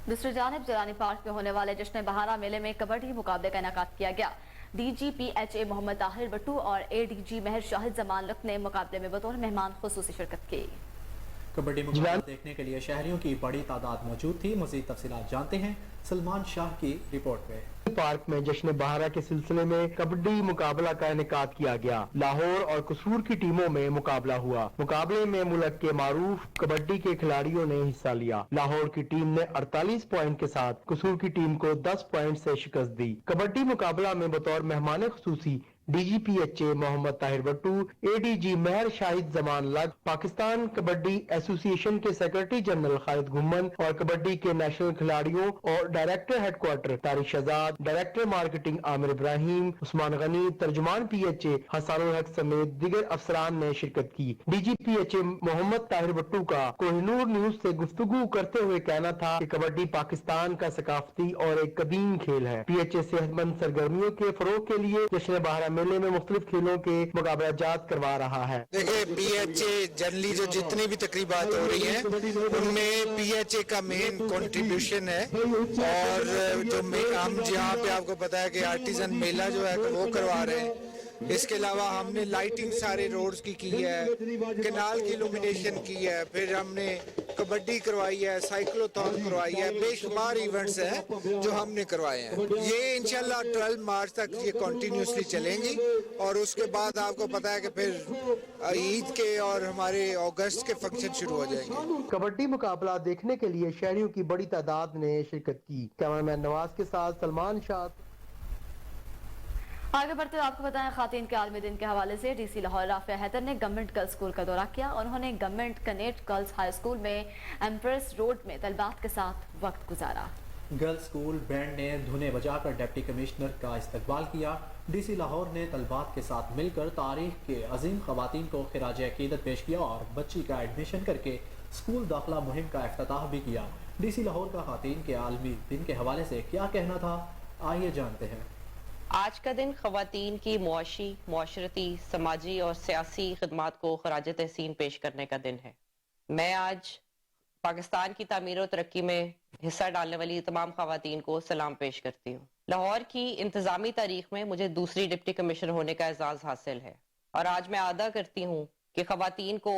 दूसरी जानिब जलानी पार्क में होने वाले जश्न बहारा मेले में कबड्डी मुकाबले का इनेकाद किया गया। DGPHA मोहम्मद ताहिर बट्टू और ADG महर शाहिद जमान लक ने मुकाबले में बतौर मेहमान खुसूसी शिरकत की। कबड्डी मुकाबला देखने के लिए शहरियों की बड़ी तादाद मौजूद थी। मजीद तफसीलात जानते हैं सलमान शाह की रिपोर्ट में। पार्क में जश्न बहारा के सिलसिले में कबड्डी मुकाबला का इनेकाद किया गया। लाहौर और कसूर की टीमों में मुकाबला हुआ। मुकाबले में मुल्क के मारूफ कबड्डी के खिलाड़ियों ने हिस्सा लिया। लाहौर की टीम ने 48 पॉइंट के साथ कसूर की टीम को 10 पॉइंट से शिकस्त दी। कबड्डी मुकाबला में बतौर मेहमान खुसूसी DGPHA Mohammad Tahir Battu, ADG Mehar Shahid Zaman Lak, Pakistan kabaddi association के सेक्रेटरी जनरल खालिद घुम्मन और कबड्डी के नेशनल खिलाड़ियों और director headquarter Tariq Shahzad, director marketing Aamir Ibrahim, Usman Ghani, तर्जुमान PHA हसानुल हक समेत दीगर अफसरान ने शिरकत की। DGPHA मोहम्मद ताहिर बट्टू का कोहिनूर न्यूज से गुफ्तगू करते हुए कहना था कि कबड्डी पाकिस्तान का सकाफती और एक कदीम खेल है। PHA सेहतमंद सरगर्मियों के फरोग के लिए जश्न बहारा मेले में मुख्तलिफ खेलों के मुकाबला जात करवा रहा है। देखिए PHA जनरली जो जितनी भी तकरीबात हो रही हैं उनमें PHA का मेन कंट्रीब्यूशन है और जो हम जहाँ पे आपको पता है कि आर्टिजन मेला जो है वो करवा रहे हैं। इसके अलावा हमने लाइटिंग सारे रोड्स की है, कैनाल की इल्यूमिनेशन की है, फिर हमने कबड्डी करवाई है, साइक्लोथॉन करवाई है, बेशुमार इवेंट्स हैं जो हमने करवाए हैं। ये इंशाल्लाह 12 मार्च तक ये कंटिन्यूसली चलेंगी और उसके बाद आपको पता है कि फिर ईद के और हमारे अगस्त के फंक्शन शुरू हो जाएंगे। कबड्डी मुकाबला देखने के लिए शहरियों की बड़ी तादाद ने शिरकत की। कैमरामैन नवाज के साथ सलमान शाह। आगे बढ़ते हुए आपको बताएं खातून के आलमी दिन के हवाले से DC लाहौर राफिया हैदर ने गवर्नमेंट गर्ल्स स्कूल का दौरा किया। उन्होंने government Kinnaird girls high school में एम्प्रेस रोड में तलबात के साथ वक्त गुजारा। गर्ल्स स्कूल बैंड ने धुनें बजाकर डिप्टी कमिश्नर का इस्तकबाल किया। DC लाहौर ने तलबात के साथ मिलकर तारीख के अजीम खवातीन को खिराज अकीदत पेश किया और बच्ची का एडमिशन करके स्कूल दाखिला मुहिम का इफ्तिताह भी किया। DC लाहौर का खातून के आलमी दिन के हवाले से क्या कहना था, आइए जानते हैं। आज का दिन ख़वातीन की मुआशी, मुआशरती, समाजी और सियासी खिदमात को खराज तहसीन पेश करने का दिन है। मैं आज पाकिस्तान की तामीर और तरक्की में हिस्सा डालने वाली तमाम ख़वातीन को सलाम पेश करती हूँ। लाहौर की इंतज़ामी तारीख में मुझे दूसरी डिप्टी कमिश्नर होने का एजाज़ हासिल है और आज मैं अदा करती हूँ कि ख़वातीन को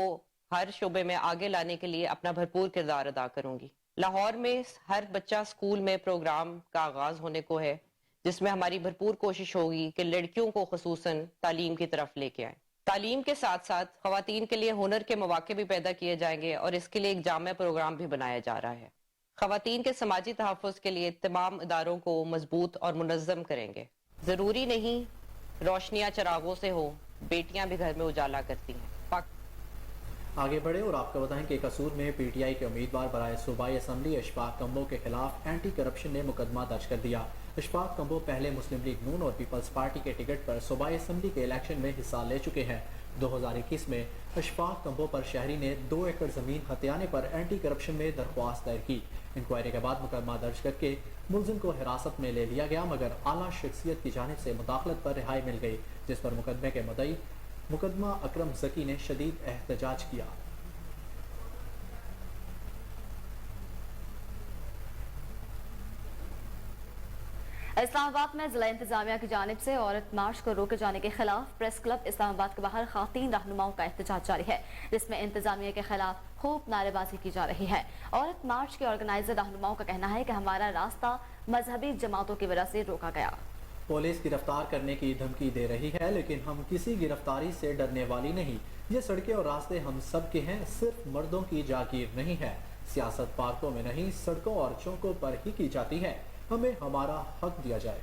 हर शोबे में आगे लाने के लिए अपना भरपूर किरदार अदा करूँगी। लाहौर में हर बच्चा स्कूल में प्रोग्राम का आगाज़ होने को है, जिसमें हमारी भरपूर कोशिश होगी कि लड़कियों को खुसूसन तालीम की तरफ लेके आए। तालीम के साथ साथ ख़वातीन के लिए हुनर के मौके भी पैदा किए जाएंगे और इसके लिए एक जामे प्रोग्राम भी बनाया जा रहा है। ख़वातीन के समाजी तहफ़्फ़ुज़ के लिए तमाम इदारों को मजबूत और मुनज़्ज़म करेंगे। ज़रूरी नहीं रोशनियाँ चरागों से हो, बेटियाँ भी घर में उजाला करती हैं। आगे बढ़े और आपको बताएं कि कसूर में PTI के उम्मीदवार बराए सूबाई असम्बली अशफाक कम्बो के खिलाफ एंटी करप्शन ने मुकदमा दर्ज कर दिया। अशफाक कम्बो पहले मुस्लिम लीग नून और पीपल्स पार्टी के टिकट पर सूबाई असम्बली के इलेक्शन में हिस्सा ले चुके हैं। 2021 में अशफाक कम्बो पर शहरी ने 2 एकड़ ज़मीन हथियाने पर एंटी करप्शन में दरख्वास्त दायर की। इंक्वायरी के बाद मुकदमा दर्ज करके मुलजिम को हिरासत में ले लिया गया, मगर आला शख्सियत की जानिब से मुदाखलत पर रिहाई मिल गई, जिस पर मुकदमे के मुद्दई मुकदमा अकरम जकी ने शदीद एहतजाज किया। इस्लामाबाद में जिला इंतजामिया की जानिब से औरत मार्च को रोके जाने के खिलाफ प्रेस क्लब इस्लामाबाद के बाहर खातीन रहनुमाओं का एहतजाज जारी है, जिसमें इंतजामिया के खिलाफ खूब नारेबाजी की जा रही है। औरत मार्च के ऑर्गेनाइजर रहनुमाओं का कहना है कि हमारा रास्ता मजहबी जमातों की वजह से रोका गया। पुलिस गिरफ्तार करने की धमकी दे रही है, लेकिन हम किसी गिरफ्तारी से डरने वाली नहीं। ये सड़कें और रास्ते हम सब के हैं, सिर्फ मर्दों की जागीर नहीं है। सियासत पार्कों में नहीं, सड़कों और चौकों पर ही की जाती है। हमें हमारा हक दिया जाए।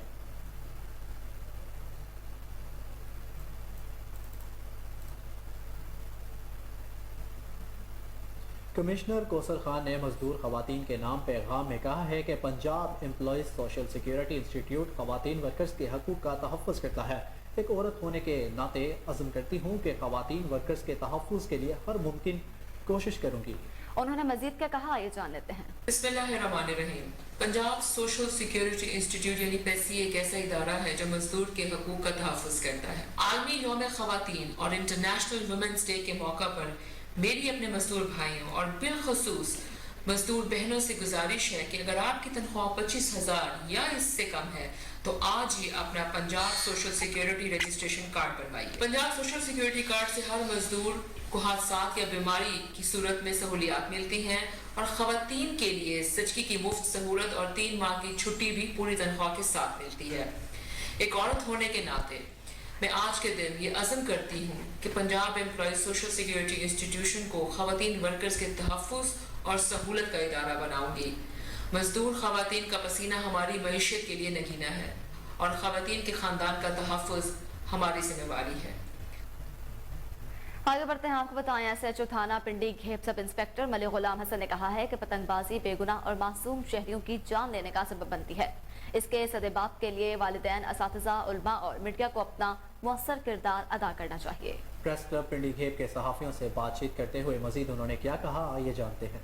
कमिश्नर कौसर खान ने मजदूर खवातीन के नाम पैगाम में कहा है कि Punjab employees social security institute खवातीन वर्कर्स के हकूक का तहफ़्फ़ुज़ करता है। एक औरत होने के नाते अज़्म करती हूँ कि खवातीन वर्कर्स के तहफ़्फ़ुज़ के लिए हर मुमकिन कोशिश करूँगी। उन्होंने मजीद क्या कहा, ये जान लेते हैं। बिस्मिल्लाहिर्रहमानिर्रहीम। पंजाब सोशल सिक्योरिटी इंस्टीट्यूट यानी पैसी एक ऐसा इदारा है जो मजदूर के हकूक का तहफ़्फ़ुज़ करता है। आलमी यौम ख़वातीन और इंटरनेशनल वुमेन्स डे के मौका पर मेरी अपने मजदूर भाइयों और बिलखसूस मजदूर बहनों से गुजारिश है कि अगर आपकी तनख्वाह 25,000 या इससे कम है तो आज ही अपना Punjab social security registration card बनवाइए। पंजाब सोशल सिक्योरिटी कार्ड से हर मजदूर को हादसात या बीमारी की सूरत में सहूलियात मिलती हैं और खवातीन के लिए सचकी की मुफ्त सहूलत और 3 माह की छुट्टी भी पूरी तनख्वाह के साथ मिलती है। एक औरत होने के नाते मैं आज के दिन ये अज़म करती हूँ कि Punjab employees social security institution को खवातीन वर्कर्स के तहफ़्फ़ुज़ और सहूलत का इदारा बनाऊंगी। मजदूर खवातीन का पसीना हमारी मईशत के लिए नगीना है और खवातीन के ख़ानदान का तहफ़्फ़ुज़ हमारी जिम्मेवारी है। आगे बढ़ते हैं, आपको बताएं SHO थाना पिंडी घेप सब इंस्पेक्टर मलिक गुलाम हसन ने कहा है कि पतंगबाजी बेगुनाह और मासूम शहरियों की जान लेने का सबब बनती है। इसके सदेबाप के लिए वालिदैन, असातिज़ा, उलमा और मीडिया को अपना मौसर किरदार अदा करना चाहिए। प्रेस क्लब पिंडी घेप के सहाफ़ियों से बातचीत करते हुए मजीद उन्होंने क्या कहा, ये जानते हैं।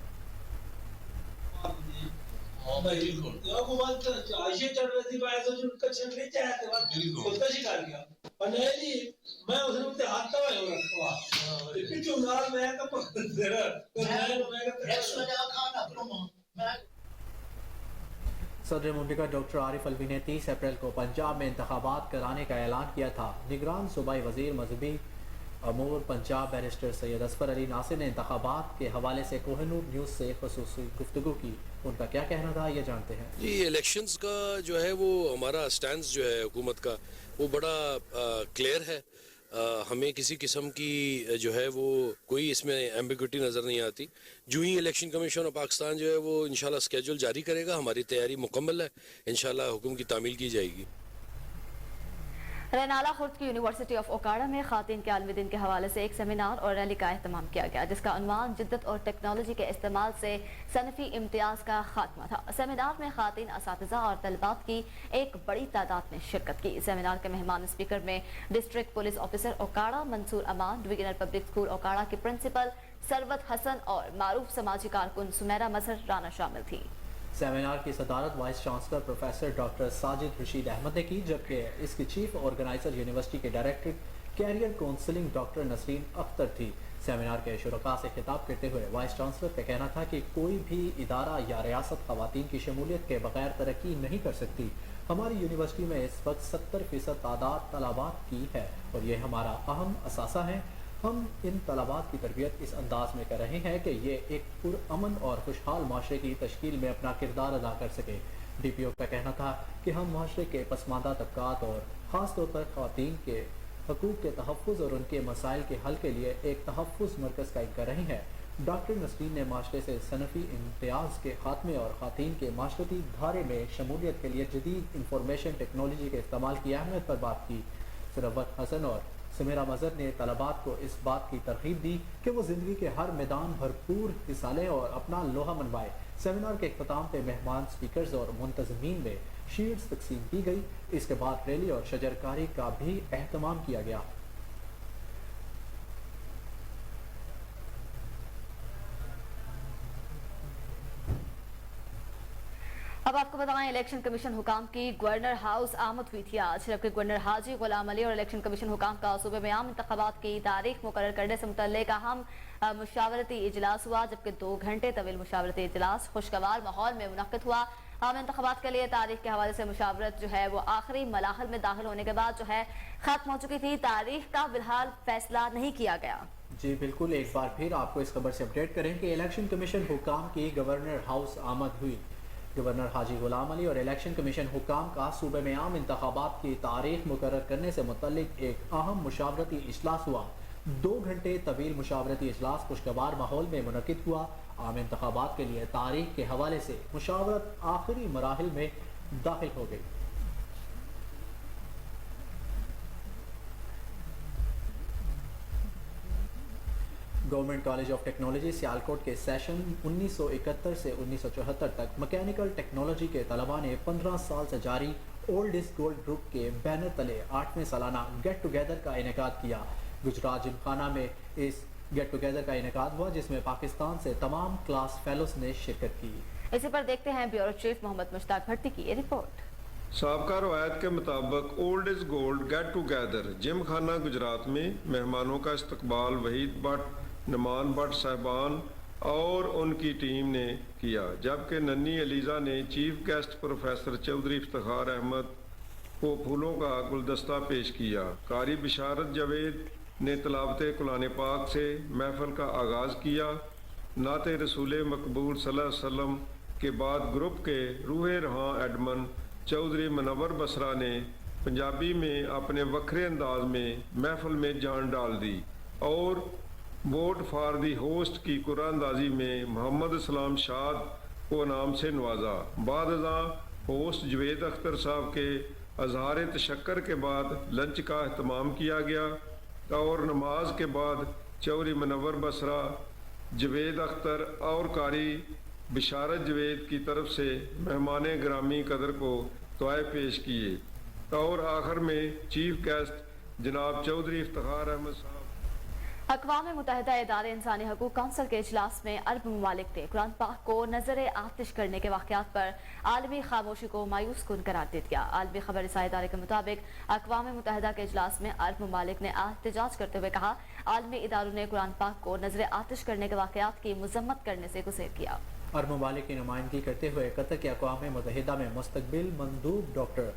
सदर मुमलिका डॉक्टर आरिफ अलवी ने 30 अप्रैल को पंजाब में इंतखाबात कराने का ऐलान किया था। निगरान सूबाई वजीर मजहबी अमूर पंजाब बैरिस्टर सैयद असफर अली नासिर ने इंतखाबात के हवाले से कोहिनूर न्यूज़ से खुसूसी गुफ्तगू की। उनका क्या कहना था, ये जानते हैं। जी, इलेक्शंस का जो है वो हमारा स्टैंड जो है हुकूमत का वो बड़ा क्लियर है। हमें किसी किस्म की जो है वो कोई इसमें एम्बिग्विटी नज़र नहीं आती। जो ही इलेक्शन कमीशन ऑफ पाकिस्तान जो है वो इंशाल्लाह स्केड्यूल जारी करेगा, हमारी तैयारी मुकम्मल है, इंशाल्लाह हुकूम की तामील की जाएगी। रैनाला खुर्द की यूनिवर्सिटी ऑफ ओकाड़ा में खातीन के आलमी दिन के हवाले से एक सेमिनार और रैली का एहतमाम किया गया, जिसका उन्वान जिद्दत और टेक्नोलॉजी के इस्तेमाल से सनफी इम्तियाज का खात्मा था। सेमिनार में खातीन, असातिज़ा और तलबात की एक बड़ी तादाद ने शिरकत की। सेमिनार के मेहमान स्पीकर में district police officer Okara Mansoor Aman, divisional public school Okara की प्रिंसिपल सरवत हसन और मारूफ समाजी कारकुन सुमेरा मजहर राना शामिल थी। सेमिनार की सदारत vice chancellor professor doctor Sajid Rasheed Ahmed ने की, जबकि इसकी चीफ ऑर्गेनाइजर यूनिवर्सिटी के director career counselling doctor Nasreen Akhtar थी। सेमिनार के शुरका से खिताब करते हुए वाइस चांसलर का कहना था कि कोई भी इदारा या रियासत खवातीन की शमूलियत के बगैर तरक्की नहीं कर सकती। हमारी यूनिवर्सिटी में इस वक्त 70% तादाद तलबात की है और ये हमारा अहम असासा है। हम इन तलबात की तरबियत इस अंदाज में कर रहे हैं कि ये एक पुरअमन और खुशहाल माशरे की तश्कील में अपना किरदार अदा कर सके। DPO का कहना था कि हम माशरे के पसमानदा तबकात और ख़ास तौर पर ख़वातीन के हकूक़ के तहफ़्फ़ुज़ और उनके मसाइल के हल के लिए एक तहफ़्फ़ुज़ मरकज़ कायम कर रहे हैं। डॉक्टर नसरीन ने माशरे से सनफ़ी इम्तियाज़ के ख़ात्मे और ख़वातीन के माशरती धारे में शमूलियत के लिए जदीद इंफॉर्मेशन टेक्नोलॉजी के इस्तेमाल की अहमियत पर बात की। सरवत हसन और सुमेरा मजहर ने तलबात को इस बात की तरगीब दी कि वो ज़िंदगी के हर मैदान भरपूर हिस्सा लें और अपना लोहा मनवाए। सेमिनार के इख्तिताम पे मेहमान स्पीकर्स और मुंतज़मीन में शीट्स तकसीम की गई। इसके बाद रैली और शजरकारी का भी एहतमाम किया गया। अब आपको बताएं, इलेक्शन कमीशन हुकाम की गवर्नर हाउस आमद हुई थी आज, जबकि गवर्नर हाजी गुलाम अली और इलेक्शन कमीशन हुकाम का सूबे में आम इंतखाबात की तारीख मुकर्रर करने से मुतल्लिक अहम मुशावरती इजलास हुआ, जबकि 2 घंटे तवील मुशावरती इजलास खुशगवार माहौल में मुनक्किद हुआ। عام انتخابات کے لیے تاریخ کے حوالے سے مشاورت جو ہے وہ آخری مراحل میں داخل ہونے کے بعد جو ہے ختم ہو چکی تھی. تاریخ کا فلحال فیصلہ نہیں کیا گیا. جی بالکل، ایک بار پھر آپ کو اس خبر سے اپڈیٹ کریں کہ الیکشن کمیشن حکام کی گورنر ہاؤس آمد ہوئی. گورنر حاجی غلام علی اور الیکشن کمیشن حکام کا صوبے میں عام انتخابات کی تاریخ مقرر کرنے سے متعلق ایک اہم مشاورتی اجلاس ہوا. 2 گھنٹے طویل مشاورتی اجلاس خوشگوار ماحول میں منعقد ہوا. عام انتخابات کے لیے تاریخ کے حوالے سے مشاورت آخری مراحل میں داخل ہو گئی. Government college of technology Sialkot کے سیشن 1971 سے 1974 تک مکینیکل ٹیکنالوجی کے طلباء نے 15 سال سے جاری اولڈ از گولڈ گروپ کے بینر تلے 8ویں سالانہ گیٹ ٹوگیدر کا انعقاد کیا. گجرات جم خانہ میں اس گیٹ ٹوگیدر کا انعقاد ہوا جس میں پاکستان سے تمام کلاس فیلوز نے شرکت کی. اسی پر دیکھتے ہیں بیورو چیف محمد مشتاق بھٹی کی یہ رپورٹ. سابقہ روایت کے مطابق old is gold get together Gymkhana Gujrat میں مہمانوں کا استقبال وحید بٹ، نمان بٹ صاحبان اور ان کی ٹیم نے کیا، جبکہ ننی علیزہ نے chief guest professor Chaudhry Iftikhar Ahmed کو پھولوں کا گلدستہ پیش کیا. قاری بشارت جاوید نے تلاوت قرآن پاک سے محفل کا آغاز کیا. نعت رسول مقبول صلی اللہ علیہ وسلم کے بعد گروپ کے روح رہاں ایڈمن چودھری منور بسرا نے پنجابی میں اپنے وکھرے انداز میں محفل میں جان ڈال دی اور ووٹ فار دی ہوسٹ کی قرآن اندازی میں محمد اسلام شاد کو انعام سے نوازا. بعد ازاں ہوسٹ جوید اختر صاحب کے اظہار تشکر کے بعد لنچ کا اہتمام کیا گیا اور نماز کے بعد چودھری منور بسرا، جوید اختر اور قاری بشارت جوید کی طرف سے مہمان گرامی قدر کو تحائف پیش کیے اور آخر میں چیف گیسٹ جناب چودھری افتخار احمد صاحب. اقوام متحدہ ادارے انسانی حقوق کونسل کے اجلاس میں عرب ممالک نے قرآن پاک کو نظر آتش کرنے کے واقعات پر عالمی خاموشی کو مایوس کن قرار دے دیا. عالمی خبر رسائی ادارے کے مطابق اقوام متحدہ کے اجلاس میں عرب ممالک نے احتجاج کرتے ہوئے کہا عالمی اداروں نے قرآن پاک کو نظر آتش کرنے کے واقعات کی مذمت کرنے سے گریز کیا. عرب ممالک کی نمائندگی کرتے ہوئے قطر کے اقوام متحدہ میں مستقبل مندوب ڈاکٹر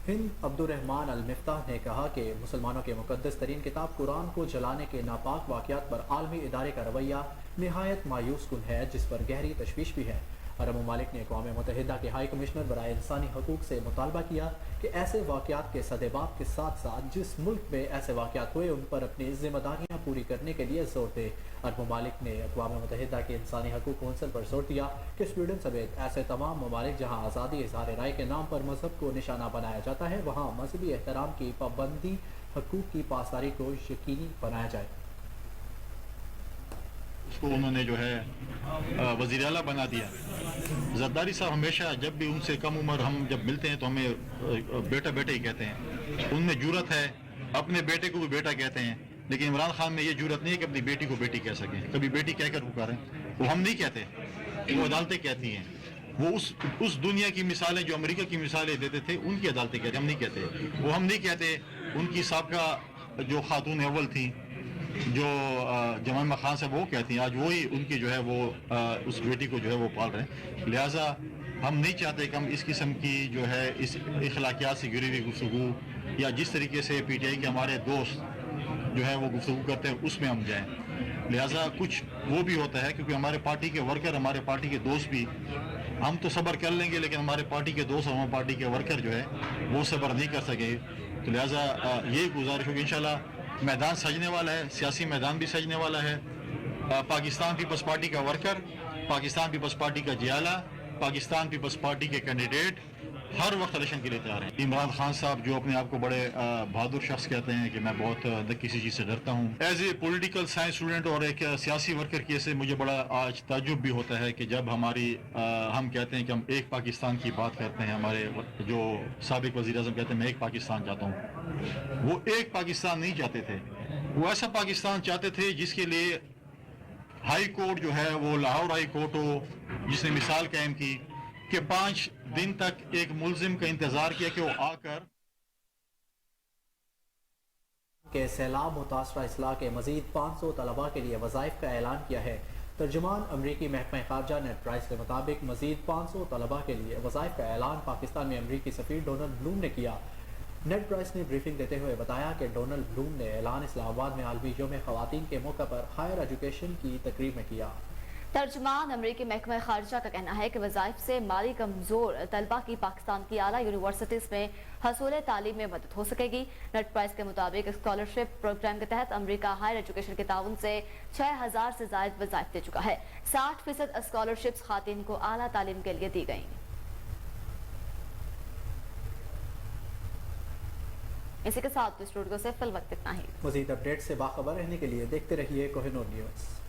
ہند عبد الرحمان المفتاح نے کہا کہ مسلمانوں کے مقدس ترین کتاب قرآن کو جلانے کے ناپاک واقعات پر عالمی ادارے کا رویہ نہایت مایوس کن ہے جس پر گہری تشویش بھی ہے. عرب ممالک نے اقوام متحدہ کے ہائی کمشنر برائے انسانی حقوق سے مطالبہ کیا کہ ایسے واقعات کے سدباب کے ساتھ ساتھ جس ملک میں ایسے واقعات ہوئے ان پر اپنی ذمہ داریاں پوری کرنے کے لیے زور دے. عرب ممالک نے اقوام متحدہ کے انسانی حقوق کونسل پر زور دیا کہ سویڈن سمیت ایسے تمام ممالک جہاں آزادی اظہار رائے کے نام پر مذہب کو نشانہ بنایا جاتا ہے وہاں مذہبی احترام کی پابندی، حقوق کی پاسداری کو یقینی بنایا جائے. اس کو انہوں نے جو ہے وزیر اعلیٰ بنا دیا. زرداری صاحب ہمیشہ جب بھی ان سے کم عمر ہم جب ملتے ہیں تو ہمیں بیٹا بیٹا ہی کہتے ہیں. ان میں جرأت ہے، اپنے بیٹے کو بھی بیٹا کہتے ہیں، لیکن عمران خان میں یہ جرأت نہیں ہے کہ اپنی بیٹی کو بیٹی کہہ سکیں. کبھی بیٹی کہہ کر پکاریں، وہ ہم نہیں کہتے، وہ عدالتیں کہتی ہیں. وہ اس دنیا کی مثالیں جو امریکہ کی مثالیں دیتے تھے ان کی عدالتیں کہتے ہیں، ہم نہیں کہتے. وہ ہم نہیں کہتے. ان کی سابقہ جو خاتون اول تھیں جو جمائمہ خان صاحب وہ کہتی ہیں، آج وہی ان کی جو ہے وہ اس بیٹی کو جو ہے وہ پال رہے ہیں. لہٰذا ہم نہیں چاہتے کہ ہم اس قسم کی جو ہے اس اخلاقیات سے گری ہوئی گفتگو یا جس طریقے سے پی ٹی آئی کے ہمارے دوست جو ہے وہ گفتگو کرتے ہیں اس میں ہم جائیں. لہٰذا کچھ وہ بھی ہوتا ہے کیونکہ ہمارے پارٹی کے ورکر، ہمارے پارٹی کے دوست بھی، ہم تو صبر کر لیں گے لیکن ہمارے پارٹی کے دوست اور ہمارے پارٹی کے ورکر جو ہے وہ صبر نہیں کر سکے. تو لہٰذا یہی گزارش ہوگی. انشاءاللہ میدان سجنے والا ہے، سیاسی میدان بھی سجنے والا ہے. پاکستان پیپلز پارٹی کا ورکر، پاکستان پیپلز پارٹی کا جیالہ، پاکستان پیپلز پارٹی کے کینڈیڈیٹ ہر وقت الیکشن کے لیے تیار ہیں. عمران خان صاحب جو اپنے آپ کو بڑے بہادر شخص کہتے ہیں کہ میں بہت کسی چیز سے ڈرتا ہوں. As a political science student اور ایک سیاسی ورکر کی سے مجھے بڑا آج تعجب بھی ہوتا ہے کہ جب ہم کہتے ہیں کہ ہم ایک پاکستان کی بات کرتے ہیں، ہمارے جو سابق وزیر اعظم کہتے ہیں میں ایک پاکستان چاہتا ہوں. وہ ایک پاکستان نہیں چاہتے تھے، وہ ایسا پاکستان چاہتے تھے جس کے لیے ہائی کورٹ جو ہے وہ لاہور ہائی کورٹ ہو، جس نے مثال قائم کی کہ 5 دن تک ایک ملزم کا انتظار کیا کہ وہ آ کر کہ سیلاب متاثرہ اضلاع کے مزید 500 طلباء کے لیے وظائف کا اعلان کیا ہے. तर्जुमान अमरीकी महकमा खारजा नेट प्राइस के मुताबिक मजीद 500 तलबा के लिए वज़ाइफ का ऐलान पाकिस्तान में अमरीकी सफ़ीर डोनाल्ड ब्लूम ने किया। नेट प्राइस ने ब्रीफिंग देते हुए बताया कि डोनाल्ड ब्लूम ने ऐलान इस्लामाबाद में आलमी यौम ख़वातीन के मौके पर हायर एजुकेशन की तकरीब में किया। तर्जुमान अमरीकी महकमा खारजा का कहना है कि वज़ाइफ से माली कमज़ोर तलबा की पाकिस्तान की आला यूनिवर्सिटीज़ में हसूल तालीम में मदद हो सकेगी। नेट प्राइस के मुताबिक स्कॉलरशिप प्रोग्राम के तहत अमरीका हायर एजुकेशन के ताउन से 6000 से ज़ायद वज़ाइफ दे चुका है। 60% स्कॉलरशिप्स खातिन को आला तालीम के लिए दी गई। इसी के साथ स्टूडियो से फिल वक्त इतना ही। मज़ीद अपडेट से बाखबर रहने के लिए देखते रहिए कोहिनूर न्यूज़।